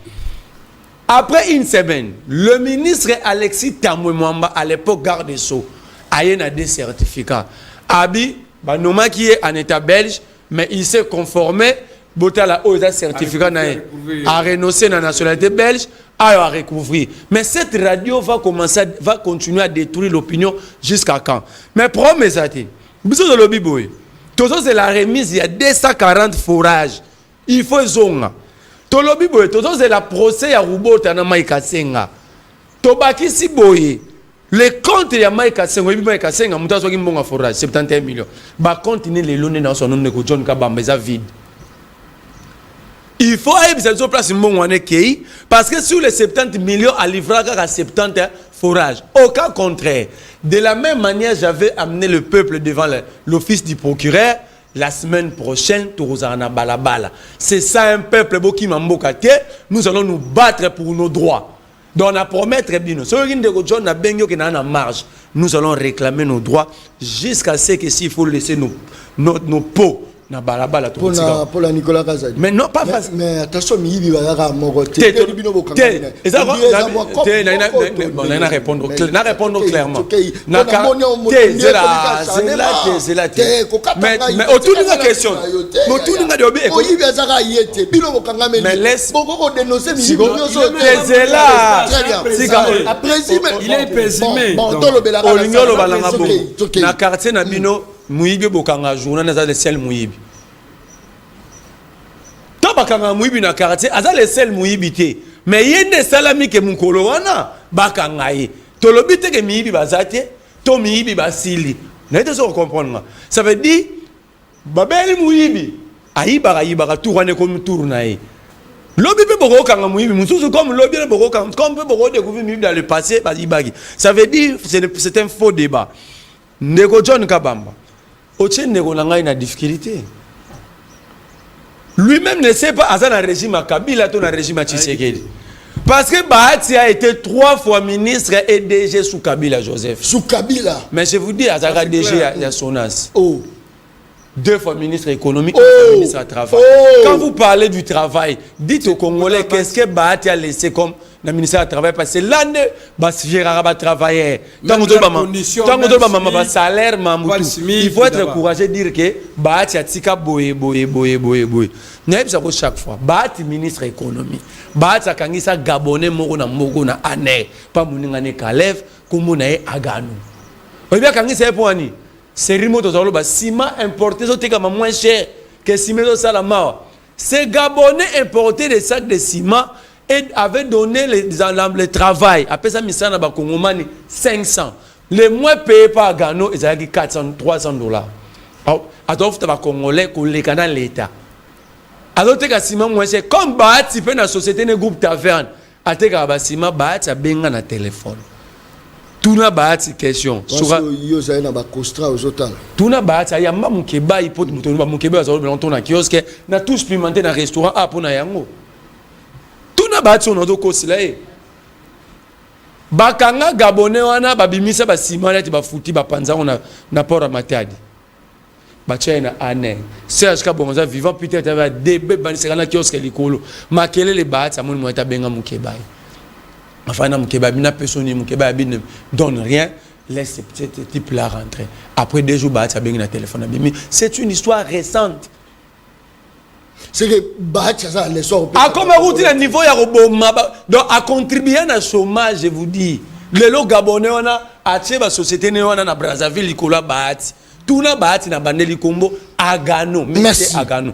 Après une semaine, le ministre Alexis Tambwe Mwamba à l'époque garde des Sceaux a eu des certificats. Abi banoma qui est en état belge mais il s'est conformé. Botala a certificat à renoncer à la nationalité belge à recouvrir. Mais cette radio va continuer à détruire l'opinion jusqu'à quand? Mais promets à ti. Bisous de lobby boy. Tout ça c'est la remise il y a 240 forages. Il faut zonga. To lobby boy. Tout ça c'est la procès à Rubota na Maïka Senga. Tobaki si boy. Le compte ya Maïka Senga, Maïka Senga, mutaso ki mbonga forage 71 millions. Ba continuer les lones dans son nom de John Kabamba ça vide. Il faut aller sur place parce que sur les 70 millions à livrer à 70 forages. Au cas contraire, de la même manière, j'avais amené le peuple devant l'office du procureur la semaine prochaine. C'est ça un peuple qui m'a mbokaté. Nous allons nous battre pour nos droits. Donc on a promis très bien. Nous allons réclamer nos droits jusqu'à ce que s'il faut laisser nos peaux. Pour la Nicolas Kazadi. Mais non, pas facile. Mais attention, il y a un mot. Il a répondre clairement. Mais autour de la question. Mais laisse. Il est péssimé. Na quartier na bino muibi bokanga journal na za le sel muibi. To bakanga muibi na quartier aza le sel muibi te. Mais yende salami ke mukolo wana bakanga ye. To lobite ke muibi bazate, to muibi basili. Na ete so comprendre. Ça veut dire babeli muibi ayiba tout wane comme tour na ye. Lobby peut beaucoup quand muibi mususu comme lobby peut beaucoup comme peut beaucoup découvrir muibi dans le passé bazibagi. Ça veut dire c'est un faux débat. Nego John Kabamba. Oche nego nangai na difficulté. Lui-même ne sait pas à un régime à Kabila ou un régime à Tshisekedi. Parce que Bahati a été 3 fois ministre et DG sous Kabila, Joseph. Sous Kabila. Mais je vous dis, Azara DG à Sonas. Oh. 2 fois ministre économique, 1 fois ministre à travail. Quand vous parlez du travail, dites aux Congolais qu'est-ce que Bahati a laissé comme le ministère du Travail, parce que l'année, Gérard va travailler. Tant que salaire, il faut être courageux de dire que Bahati a tika boye. Chaque fois, Bahati ministre économie. Bahati a kangisa Gabonais moko na année. Pas mouningane Kalev, kumuna agano. Vous bien kangisa pour ani. C'est Rimo Tozalo, ciment importé, c'est moins cher que ciment Salama. Ces Gabonais importaient des sacs de ciment et avaient donné le travail. Après ça, Missana Bakongomani 500. Les moins payés par Gano, ils avaient 400, 300 $. Alors, tu vas Congolais, les canaux l'État. Alors, tu as ciment moins cher. Comme Bahati fait dans la société, le groupe Taverne, tu as ciment, Bahati a bien un téléphone. Tout na Bahati question. Tout na Bahati, il y a un keba, il peut un keba, il y kiosque, na tous pimenté dans le restaurant, ah, pour na yango. Tout na Bahati, on a deux causes là. Bakanga Gabonais, on a babimisa, ba simana, ba fouti, ba panza, on a port à matadi. Bacha na ane. Serge Kabonza vivant, peut-être, avait des bébés, c'est un kiosque, l'écolo. Ma quelle les Bahati, à mon moment, t'as bien un keba. Enfin, n'a personne qui ne donne rien, laisse ce type-là rentrer. Après 2 jours, Bahati a bien un téléphone. C'est une histoire récente. C'est que Bahati a les sorts. À comme routine à niveau, il y a donc à contribuer à chômage, je vous dis. Le lot Gabonais, on a acheté la société na Brazzaville, Nicolas Bahati. Tout na Bahati na Bandeli Combo, Agano. Merci. Agano.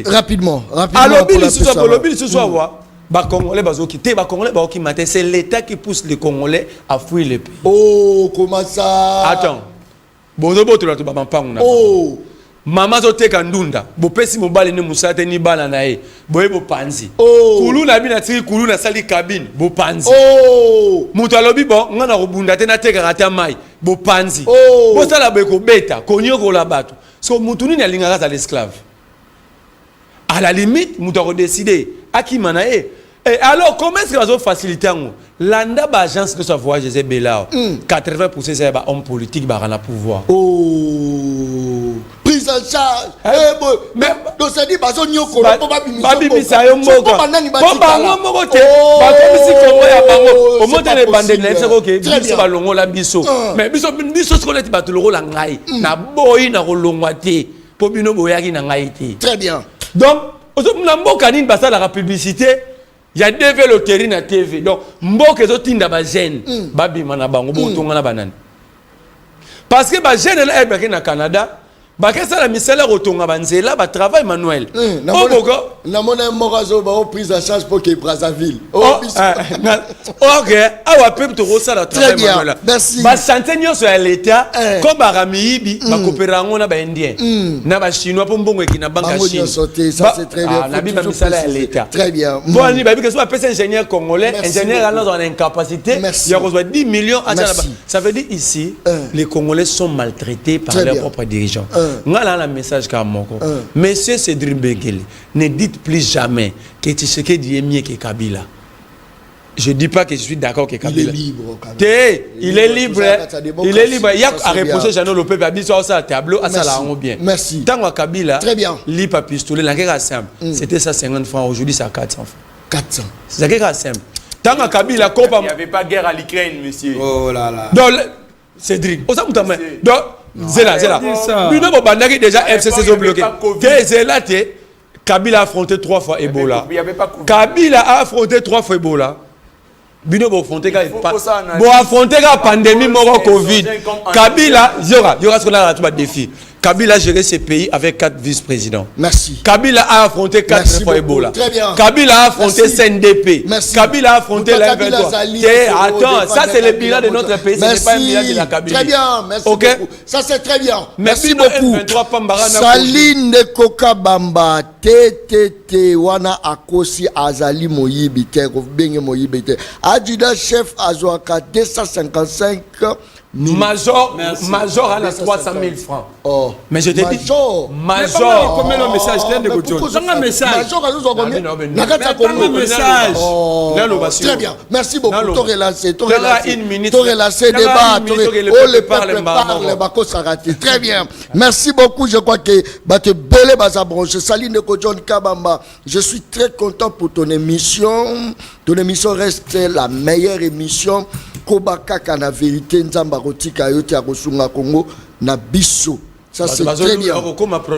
Rapidement. Alors, ce soir, Congolais c'est l'État qui pousse les Congolais à fuir le pays. Oh, comment ça? Attends. Oh. Maman zote kandunda. Bo pesi mobile ni musate ni bala na e. Boye bo panzi. Oh. Kulu na bi na tiri kulu na sali cabine. Bo panzi. Oh. Mutu alobi bon ngana robunda te na teka rata mai. Bo panzi. Oh. Bo sala beko beta. Konyo ko la bato. So mutu ni na linga za l'esclave. À la limite, mutu a décidé. Aki manae. Et alors, comment est-ce que va faciliter l'anda agence de sa voix, José Bella, 80% c'est un homme politique qui a le pouvoir. Oh, prise en charge. Mais donc ça dit pas on y ko pas bibi ça yo moko. Pas bango moko te. Ba comme si Congo ya bango. Au moins les bandes ne c'est OK. Biso ba longo la biso. Mais biso ce qu'on est ba to longo la ngai. Na boyi na rolongwa te. Po bino boyaki na ngai te. Très bien. Donc, on a mboka nini basa la publicité. Il y a des véloteries na TV. Donc, mboka zo tinda ba jeune. Babi mana bango botonga na banane. Parce que ba jeune là est na Canada. Ba que ça la misela rotonga banzela ba travail manuel. Na mona morazo ba prise en charge pour que Brazzaville. OK, awa pep to rosa la travail manuel. Merci. Ba santé nyo sur l'État comme ba ramiyibi ba coopérango na ba indien. Na ba chinois pour mbongo ki na banque Chine. Ça c'est très bien. Na bi ba misela à l'État. Très bien. Bon ni ba bi que soit pèse ingénieur congolais, ingénieur dans une incapacité, il y a reçoit 10 millions à ça veut dire ici les Congolais sont maltraités par leurs propres dirigeants. Ngala un message comme moko. Monsieur Cédric Bengele, ne dites plus jamais que Tshisekedi est mieux que Kabila. Je ne dis pas que je suis d'accord que Kabila. Il est libre. Il est libre. Il est libre. Il y a à reprocher Jean Lopé Babi sur ça tableau à ça la bien. Merci. Tant que Kabila. Très bien. Lit pas pistolet la guerre simple. C'était ça 50 francs aujourd'hui ça 400 francs. 400. C'est la guerre simple. Tant que Kabila il n'y avait pas guerre à l'Ukraine monsieur. Oh là là. Donc Cédric. On s'en donc Zela. Bino Bobandaki déjà FCC ont bloqué. Zela te Kabila a affronté 3 fois Ebola. Kabila a affronté 3 fois Ebola. Bino bo affronté la pandémie moro Covid. Kabila y aura ce qu'on a tout défi. Kabila a géré ces pays avec 4 vice-présidents. Merci. Kabila a affronté 4 fois Ebola. Très bien. Kabila a affronté CNDP. Merci. Kabila a affronté la 23. Attends, ça c'est le bilan de notre pays, ce n'est pas un bilan de la Kabila. Très bien, merci okay? beaucoup. Ça c'est très bien. Merci beaucoup. Saline de Koka Bamba, TTT, wana akosi azali moyibite, benge moyibite. Adjudant chef Azouaka 255 Major à la 250. 300 000 francs. Oh. Mais je t'ai dit. Major. Major. Combien le message de un message. Major a besoin combien? Un message. Très bien. Merci beaucoup. Nalo. Tu relancé. Tu une minute. relancé Nalo, débat. une minute que le Oh, peuple le peuple parle, parle. Bako Sarati. Très bien. Merci beaucoup. Je crois que Bate Belé Bazabronche. Saline Ko John Kabamba. Je suis très content pour ton émission. Ton émission reste la meilleure émission. Kobaka kana vérité nzamba kotika yote ya kosunga Congo na biso. Ça c'est très bien.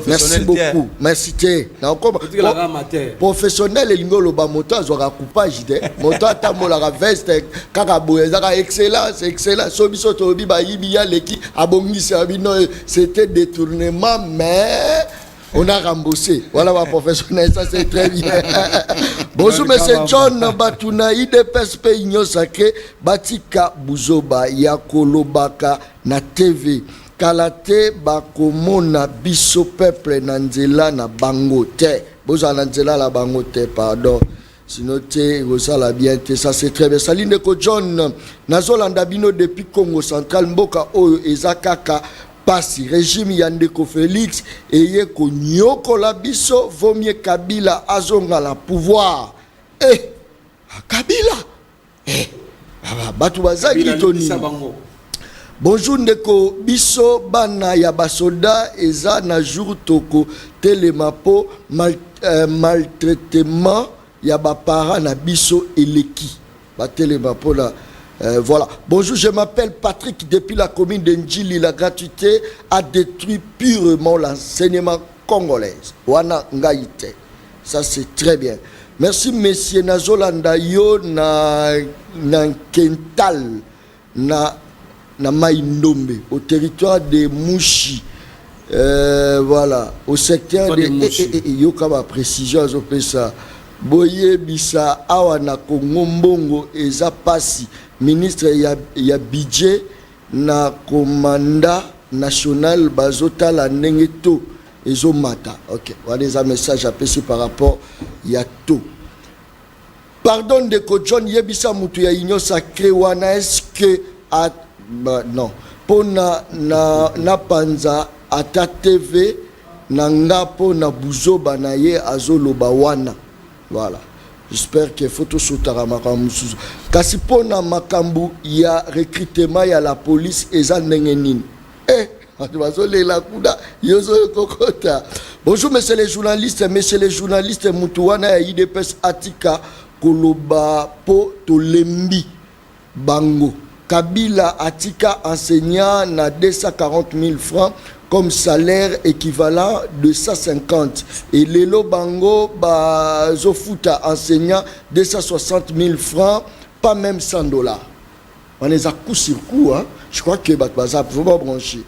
Merci beaucoup. Merci té. Na okoma professionnel elingo loba moto azwaka coupage de moto atamola ka veste kaka boyeza ka excellence excellence so biso to bi ba yibi ya leki abongisi abino c'était détournement mais on a remboursé. Voilà ma professionnel, ça c'est très bien. Bonjour monsieur John Batuna IDPS Peigno Sacré Batika Buzoba Yakolobaka na TV Kalate Bakomona Biso Peuple Nanzela na Bangote. Boza Nanzela la Bangote, pardon. Sinon, la bien, ça c'est très bien. Saline Ko John Nazolanda Bino depuis Congo Central Mboka Oyo Ezakaka. Pasi régime Yandeko Félix et ko nyoko la biso vaut mieux Kabila azonga la pouvoir. Kabila batu bazaki toni. Bonjour ndeko biso bana ya basoda eza na jour toko telemapo maltraitement ya ba para na biso eleki ba telemapo la. Voilà. Bonjour, je m'appelle Patrick depuis la commune de Ndjili. La gratuité a détruit purement l'enseignement congolais. Wana Ngaïte. Ça c'est très bien. Merci monsieur Nazolanda yo na Kental na Maïndombe au territoire de Mouchi. Voilà, au secteur de Yokaba précision ça. Boye bisa awa na Congo Mbongo eza pasi ministre ya budget na commanda national bazota la nengeto ezo mata. OK, voilà des messages appréciés par rapport ya tout. Pardon de ko John yebisa mutu ya union sacré wana est-ce que non pona na panza ata TV na ngapo na buzoba na ye azoloba wana. Voilà. J'espère que photo sotara makambu suzu. Kasi pona makambu ya recrutement ya la police eza nengenine. La kuda yozo kokota. Bonjour messieurs les journalistes mutuwana ya IDPS Atika koloba po tolembi bango. Kabila Atika enseignant na 240 000 francs comme salaire équivalent de 150. Et Lelo Bango Zofuta enseignant 260 000 francs, pas même 100 $. On est à coup sur coup, hein. Je crois que ça faut pas brancher.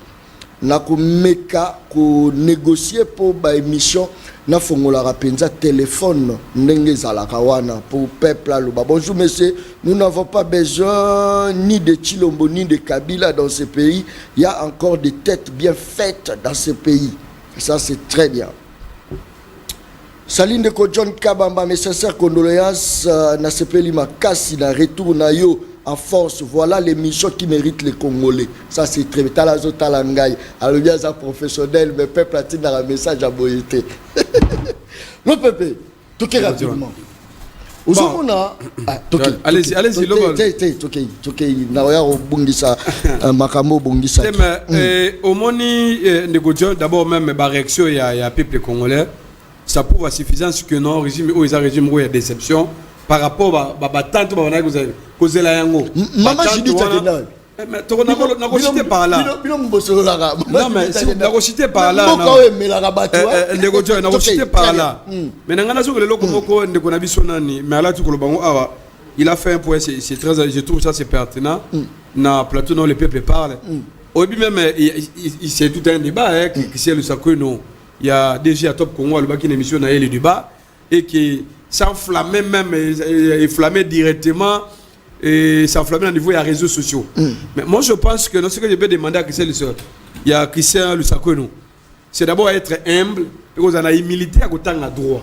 Na ko meka ko négocier pour ba émission na fongola rapenza téléphone ndenge za kawana pour peuple aloba. Bonjour monsieur, nous n'avons pas besoin ni de Chilombo ni de Kabila dans ce pays. Il y a encore des têtes bien faites dans ce pays. Ça c'est très bien. Saline de ko John Kabamba, mes sincères condoléances na sepeli makasi na retour na yo en force. Voilà l'émission qui mérite les Congolais. Ça c'est très bien. Talazo Talangaï. Alors bien ça professionnel, mais peuple a-t-il dans un message à boyauté. Le peuple, tout est rapidement. Allez-y, au moni d'abord même ma réaction il y a peuple congolais, ça prouve à suffisance que non régime où il y a régime où il y a déception par rapport à tante causé la yango. Maman j'ai dit mais tu n'as cité par là. Non mais si tu as cité par là. Cité par là. Mais nangana so le loko moko ndeko na biso nani mais ala tu ko bango awa il a fait un point c'est très je trouve ça c'est pertinent na plateau non le peuple parle. Au but même il c'est tout un débat qui c'est le sacré non il y a déjà Top Congo le baki une émission na le débat et qui s'enflammait même enflammé directement et s'enflammait au niveau des réseaux sociaux. Mais moi je pense que ce que je vais demander à Christian il y a Christian Lusakouno, c'est d'abord être humble et qu'on a humilité à côté de droit.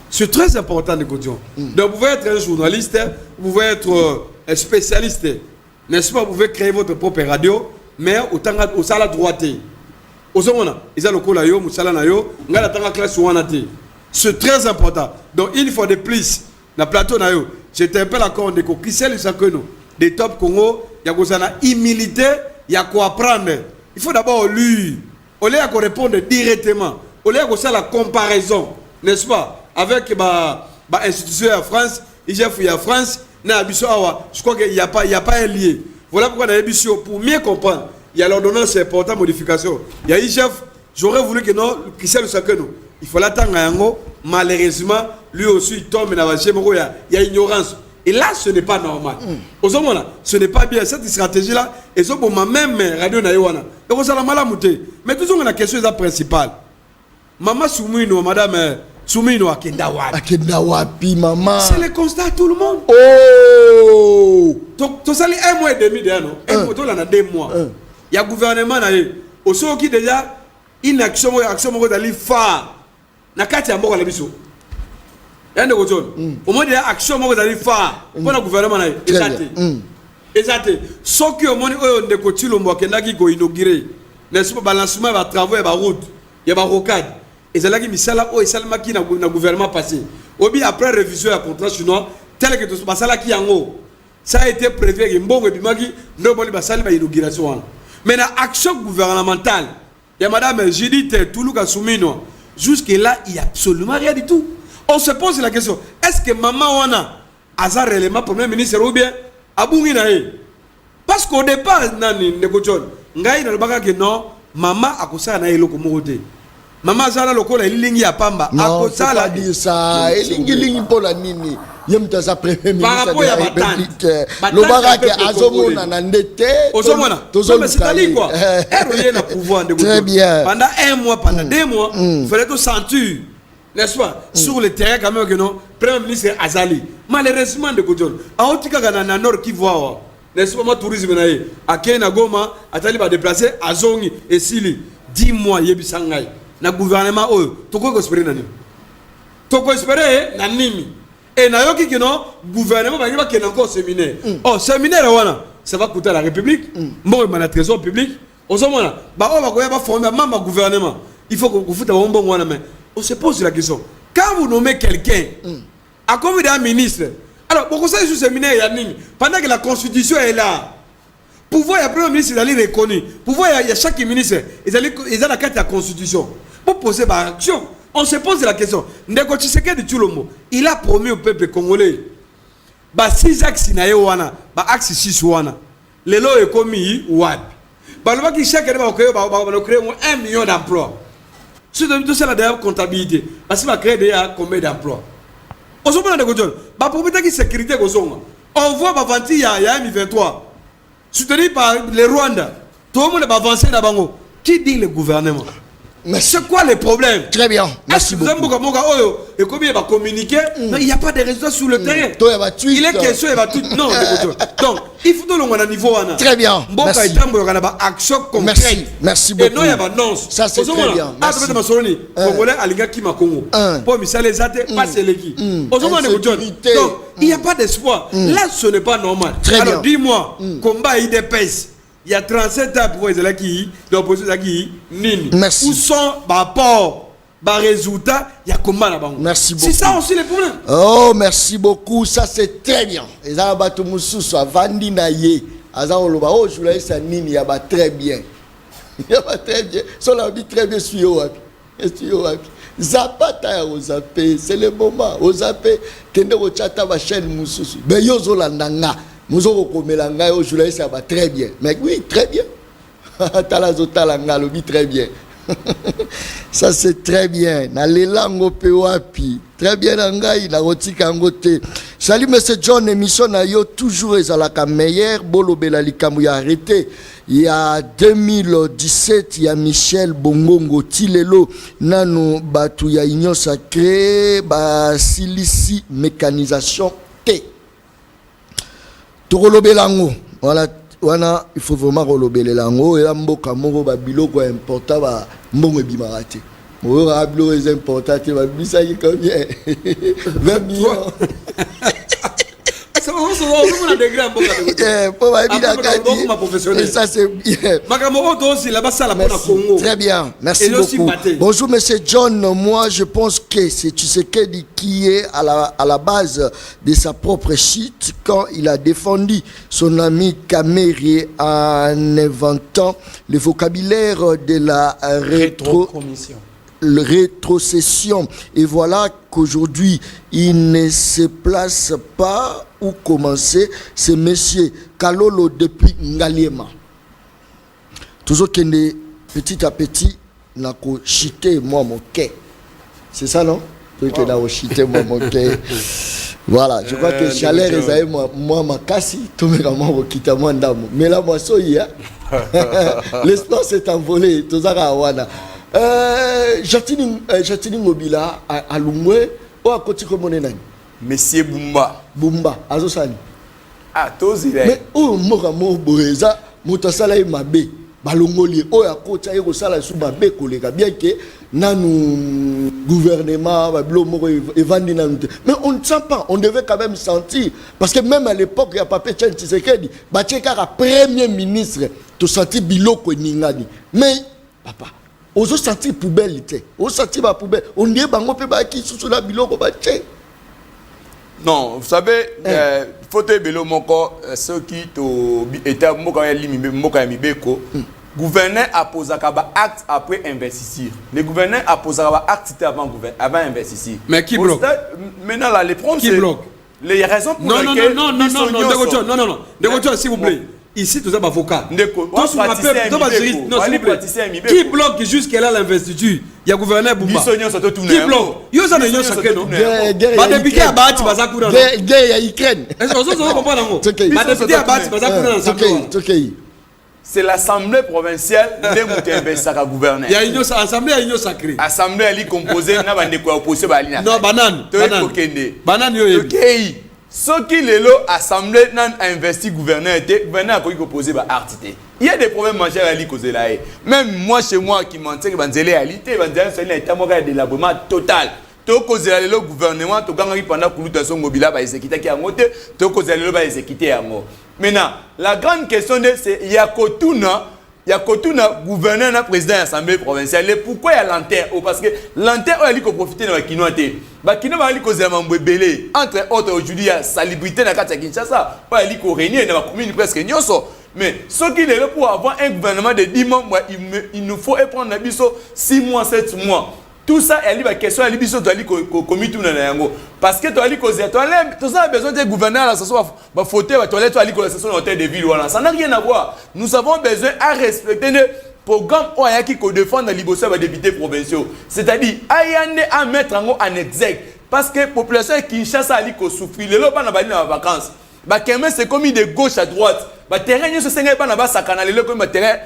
C'est très important de côté. Donc vous pouvez être un journaliste, vous pouvez être un spécialiste, n'est-ce pas? Vous pouvez créer votre propre radio, mais autant au sala droite ozomona ils ont le col yo musala na yo ngala tanga classe wana te. C'est très important. Donc une fois de plus na plateau na yo je t'appelle encore de ko kisel sakono des top Congo ya kozana humilité ya ko apprendre. Il faut d'abord lire au lieu de répondre directement au lieu de faire la comparaison, n'est-ce pas, avec bah institution en France, IGF en France, je crois qu'il n'y a pas un lien. Voilà pourquoi dans l'émission, pour mieux comprendre, il y a l'ordonnance importante modification. Il y a IGF, j'aurais voulu que non, Christian Sakeno, il faut l'attendre à Yango, malheureusement, lui aussi il tombe dans il y a ignorance. Et là, ce n'est pas normal. Ce n'est pas bien. Cette stratégie-là, et ce pour même radio Naïwana. Et vous allez mal mais toujours la question principale. Maman Soumino, madame Soumino, Akendawapi, maman. C'est le constat à tout le monde. Oh! Tu sali 1 mois et demi derrière nous. Un mois, on a 2 mois. Il y a gouvernement, au sein qui déjà, une action d'aller phare. Nakati ya mboka lebiso. Yande ko zone. Au moins des actions mo d'aller phare pour le gouvernement na exacté. Exacté. Ce qui au moins on ko tilombo kendaki ko inaugurer. N'est-ce pas balancement va travaux et ba route. Il y a ba rocade. Et c'est là qui misala o esalma ki na gouvernement passé. Obi après révision ya contrat chinois tel que tout basala ki yango. Ça a été prévu que mbongo bimaki ndo boli basali ba inauguration. Mais na action gouvernementale, il y a madame Judith Toulouka Soumino. Jusque-là, il n'y a absolument rien du tout. On se pose la question, est-ce que maman wana azar réellement premier ministre ou bien abungi nae? Parce qu'au départ, nani negochon, ngai na lobaka que non, maman akosa na eloko mokote. Maman azala lokola ilingi ya pamba akosa la dire ça, ilingi pola nini. Yemta sa premier ministre de la République. Lobaka que azomona na ndete. Ozomona. Mais c'est-à-dire quoi? Elle a pouvoir de très bien. Pendant 1 mois, pendant 2 mois, il fallait tout sentir, n'est-ce pas, sur le terrain quand même que non, premier ministre Azali. Malheureusement de Kodjon, à Otika na Nord qui voit, n'est-ce pas, moi tourisme naé, à Kenya Goma, Atali va déplacer à Zongi et Sili, 10 mois yebisangai. Na gouvernement toko espérer nani. Toko espérer na nimi. Et na yoki que non, gouvernement va y qu'il encore séminaire. Oh, séminaire wana, ça va coûter à la République. Moi ma trésor public. Ozomona, ba on va former même gouvernement. Il faut que vous foutez un bon wana mais on se pose la question. Quand vous nommez quelqu'un à comme un ministre, alors pourquoi ça sur séminaire ya nini? Pendant que la constitution est là. Pouvoir il y a premier ministre d'aller reconnu. Pouvoir il y a chaque ministre ils ont la carte de la constitution. Pour poser par action. On se pose la question. Ndeko Tshisekedi Tshilombo, il a promis au peuple congolais. Ba 6 axes na wana, ba axe 6 wana. Lelo ekomi wapi. Ba loba ki chaque année ba créer 1 million d'emplois. Sur tout ça la derrière comptabilité. Parce que va créer déjà combien d'emplois. On se pose ndeko John, ba propriété qui sécurité kozonga. On voit ba venti ya M23. Soutenu par le Rwanda. Tout le monde va avancer dans bango. Qui dit le gouvernement? Mais c'est quoi le problème? Très bien, merci beaucoup. Et combien il va communiquer, mais il n'y a pas de résultats sur le terrain. Il est question, il va tout. Non, donc, il faut que l'on niveau. Très bien. Merci. Action concrète. Merci beaucoup. Et non, il y a pas non. Ça, c'est très bien. Merci. Congolais, Aliga Kimakongo. Pour Michel Ezate, pas Seleki. Donc, il n'y a pas d'espoir. Là, ce n'est pas normal. Alors, dis-moi, combat IDPS. Il y a 37 ans pour les qui l'opposition qui nini. Merci. Où sont rapport, résultat, il y a combat là-bas. Merci beaucoup. C'est ça aussi le problème. Oh, merci beaucoup. Ça c'est très bien. Et ça va tout mususu avandi na ye. Azan oloba oh journaliste nini ya ba très bien. Ya ba très bien. So la dit très bien suyo wapi. Suyo wapi. Zapata ya ozape, c'est le moment. Ozape kende ko chata ba chaîne mususu. Ben yo zo landanga. Nous avons commis au journaliste, ça va très bien. Mais oui, très bien. Très bien. Ça c'est très bien. Na lelango pewapi. Très bien nangai na rotika ngote. Salut monsieur John, émission na yo toujours ezalaka meilleur bolo belalikambu ya arrêté. Il y a 2017, il y a Michel Bongongo Tilelo nano batu ya union sacrée ba silisi mécanisation T. Belango. Voilà, voilà, il faut vraiment relever les langues. Et là, mboka moko ba biloko important ba mbongo bimarate. Mo ra biloko est important, tu vas bisa combien 20 millions. on a des grands et ça c'est bien. Très bien, merci beaucoup. Bonjour monsieur John, moi je pense que c'est Tshisekedi qui est à la base de sa propre chute quand il a défendu son ami Kameri en inventant le vocabulaire de la rétrocession. Et voilà qu'aujourd'hui, il ne se place pas où commencer. C'est monsieur Kalolo depuis Ngaliema. Toujours qu'il est petit à petit, n'a qu'au chiter moi mon quai. C'est ça, non? Toujours qu'il a chiter moi mon quai. Voilà, je crois que chaleur est moi ma casse, tout le monde va quitter moi d'âme. Mais là, moi, soya. L'espace s'est envolé, tout ça, Awana. Jatini Mobila à Lumwe ou à côté comme on est. Monsieur Bumba, Azosani. Ah, tous il est. Mais où Moramo Boreza, Motasala et Mabé, Balongoli, ou à côté de Sala sous Mabé, collègue, bien que nous gouvernement, mais on ne sent pas, on devait quand même sentir, parce que même à l'époque, il n'y a pas Papé Tshisekedi, Batchekara, premier ministre, tu sentis Biloko Ningani. Mais, papa, on a senti poubelle, on a senti ma poubelle, on dit qui sous la biloko baché. Non, vous savez, faut te bélo moko ceux qui étaient moko gouverneur a posé un acte après investisseur. Le gouverneur a posé un acte avant investisseur. Mais qui bloque? Maintenant là, les problèmes c'est les raisons pour lesquelles non, s'il vous plaît. Ici, tout ça, avocat. Qui bloque jusqu'à l'investiture? Il y a gouverneur Boumba. Qui bloque? Il y a des sacrés, non? Député à Bati, Bazakoura. Guerre, il y a Ukraine. C'est l'Assemblée provinciale de Moutembessaka gouverneur. Il y a une assemblée, il y a une sacrée. Assemblée, elle est composée, non, banane. Ce qui est là, l'Assemblée n'a investi gouverneur, gouverneur a posé par artité. Il y a des problèmes majeurs à l'Écosse. Même moi, chez moi, qui m'en tire, c'est réalité, c'est d'élaboration total. Tu as causé le gouvernement, tu as gagné pendant que tu as mobile, tu as exécuté qui a monté, tu as causé le exécuté à mort. Maintenant, la grande question, c'est il y a gouverneur, un président de l'Assemblée provinciale. Et pourquoi il y a l'antenne? Parce que l'antenne, il faut profiter de la Kinoate. Kino va aller causer un belé. Entre autres, aujourd'hui, il y a salubrité dans la Kinshasa. Il faut régner dans la commune presque nyoso. Mais ce qui est là pour avoir un gouvernement de 10 mois, il nous faut prendre 6 mois, 7 mois. Tout ça, il y a une question, il y a une comité. Parce que tu as besoin de gouverneur à la station de fauteuil, tu as besoin de l'hôtel de ville. Ça n'a rien à voir. Nous avons besoin de respecter le programme qui défend les députés provinciaux. C'est-à-dire, à mettre en exergue. Parce que la population de Kinshasa a souffert. Les gens ne sont pas en vacances. C'est comme de gauche à droite. Terrain ne se sent pas dans sakana le comme terrain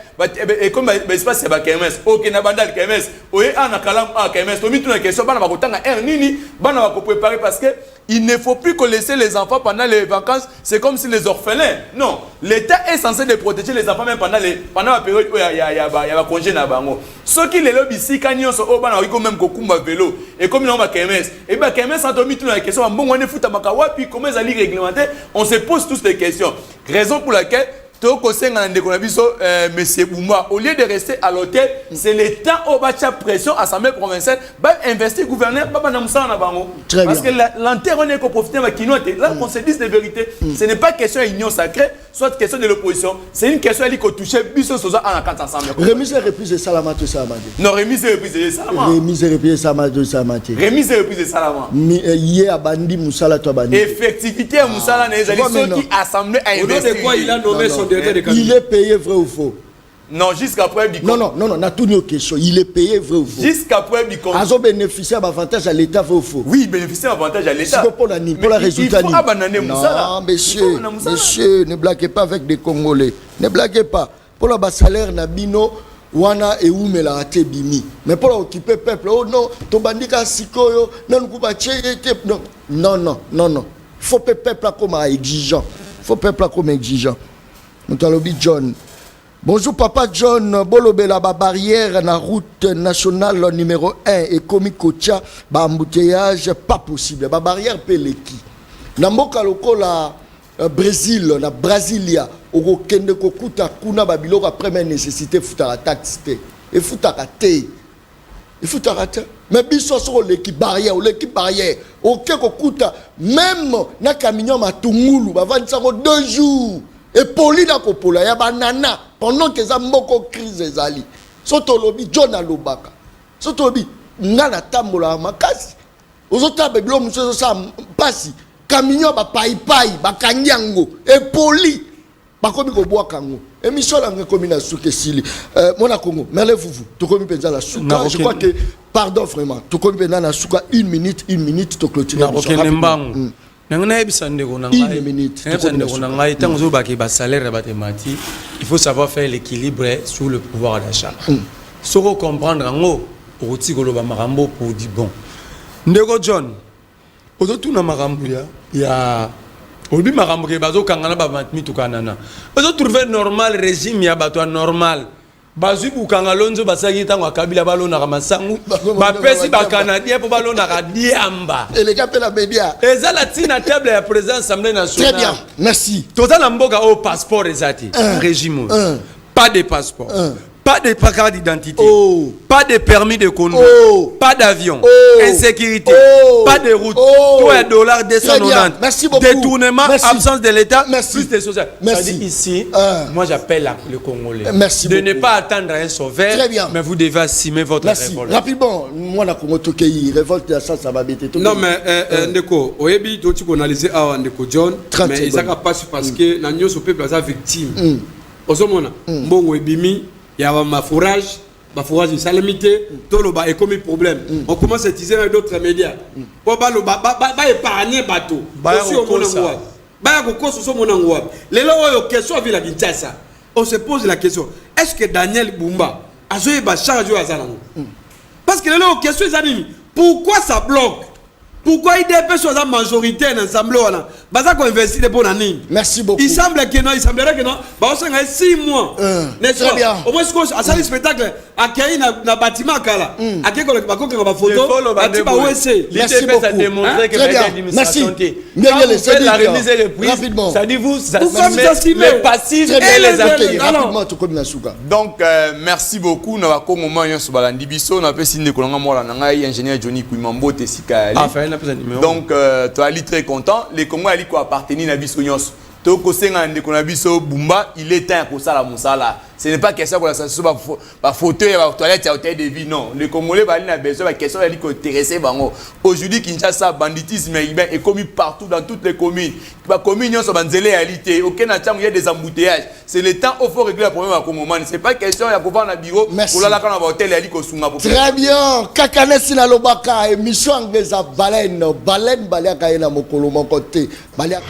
comme espace ba KMS OK na bandal KMS oye ana kalam a KMS to mitu na question bana ba kotanga nini bana ba ko préparer parce que il ne faut plus laisser les enfants pendant les vacances, c'est comme si les orphelins. Non, l'État est censé de protéger les enfants même pendant la période où il y a congé na bango. Ceux qui les lobby ici quand ils sont au bana ils même kokumba vélo et comme ils ont ba KMS et ba KMS en tomi tout na question bon on est fouta makawa puis comment ça li réglementer, on se pose tous ces questions. Raison pour laquelle monsieur Boumba, au lieu de rester à l'hôtel, c'est l'État au bas de pression, Assemblée provinciale, investir gouverneur, parce que l'intérêt on est qu'on profite de Kinoate. Là, on se dit de vérité. Ce n'est pas question d'union sacrée, soit question de l'opposition. C'est une question qui touche Bisso Sosa en 4 ensemble. Remise et reprise de Salamate Salamate. Non, remise et reprise de Salamate. Remise et reprise de Salamate Salamate. Remise et reprise de Salamate. Hier à Bandi Moussala toi Bandi. Effectivité à Moussala, les ceux qui assemblée à investir. Il a nommé son il est payé vrai ou faux? Non, jusqu'à preuve du Non, on a tout nos questions. Il est payé vrai ou faux? Jusqu'à preuve du compte. Ils ont bénéficié d'avantages à l'État vrai ou faux? Oui, bénéficier d'avantages à l'État. C'est pour la résultat. Il faut abandonner Moussala. Non, monsieur, ne blaguez pas avec des Congolais. Ne blaguez pas. Pour le bas salaire, Nabino, Wana et Oumela ate bimi. Mais pour occuper peuple, oh non, ton bandika sikoyo, non, non. Faut que peuple comme exigeant. Faut peuple comme exigeant. Moutalobi John. Bonjour papa John. Bolobela ba barrière na route nationale numéro 1 et komi kocha ba embouteillage pas possible. Ba barrière peleki. Na mboka lokola Brésil na Brasilia okokende kokuta kuna babiloko première nécessité futaka taxe te et futaka te mais biso so l'équipe barrière OK kokuta même na camion matungulu bavandisa ko 2 jours et poli na kopola ya banana pendant que za mboko crise ezali soto lobi John alobaka soto lobi ngala tambola makasi ozota bebilo muso sa pasi camion ba pai bakanyango et poli bakomi ko boa kango émission la komi na suke sili mona Congo merlez-vous to komi penza la suka je crois que pardon vraiment to komi penza na suka 1 minute to clôturer nangana ebisa ndeko na ngai ndeko na ngai tango zo baki ba salaire ba temati il faut savoir faire l'équilibre sur le pouvoir d'achat soko comprendre ngo oti koloba makambo pour di bon ndeko John ozo na makambo ya obi makambo ke bazo kangana ba matmi tukanana ozo trouver normal régime ya bato normal bazui bukanga lonzo basaki tango akabila balona ka masangu ba pesi ba canadien po balona ka diamba et les gars la média ezala tina table ya président assemblée nationale très bien merci tozala mboka au passeport ezati régime pas de passeport pas de carte d'identité, pas de permis de conduire, pas d'avion, insécurité, pas de route, tout est dollar 290, détournement, absence de l'État, plus de social. Merci. Ici, moi j'appelle le Congolais de ne pas attendre un sauveur, mais vous devez assumer votre révolte. Rapidement, moi la Congo Tokei, révolte ça va bêter. Non mais Ndeko, oyebi tu peux analyser à Ndeko John, mais ils n'ont pas su parce que na nyoso peuple a victime. Osomona, mbongo ebimi il y a ma fourrage une salamité, tout le bas est comme un problème. On commence à utiliser d'autres médias. Pour épargner bateau. On se pose la question, est-ce que Daniel Bumba a joué charge à Zalango? Parce que la question est pourquoi ça bloque? Pourquoi il dépêche la majorité dans l'Assemblée? Merci beaucoup. Il semblerait que non. Bah, on s'en 6 mois. Très bien. Au moins, à ça, le spectacle, à Kayi, na bâtiment, à Kayi, on va photo, merci beaucoup. Très bien. Merci. La remise et reprise. Rapidement. Ça dit vous, ça les passifs et les actifs. Donc, merci beaucoup. Nous avons moment sur Balandi Bisso. Nous avons signé que l'on a ingénieur Johnny Kouimambo Tessikali. Donc, tu as très content. Les Congolais appartenir à Bisso Nyos. Toko senga ndeko na biso Bumba, il est temps pour ça la musala. Ce n'est pas question pour la sensation ba fauteuil ba toilette hôtel de vie non. Les Congolais ba na besoin ba question ali ko intéresser bango. Aujourd'hui Kinshasa banditisme est commis partout dans toutes les communes. Ba commune sont banzele réalité. Aucun attention il y a des embouteillages. C'est le temps où faut régler le problème à Congomani. C'est pas question ya pouvoir na bureau pour la kana ba hôtel ali ko sunga pour. Très bien. Kakanesi na lobaka émission angeza baleine baleine balia kaina mokolo mon côté. Balia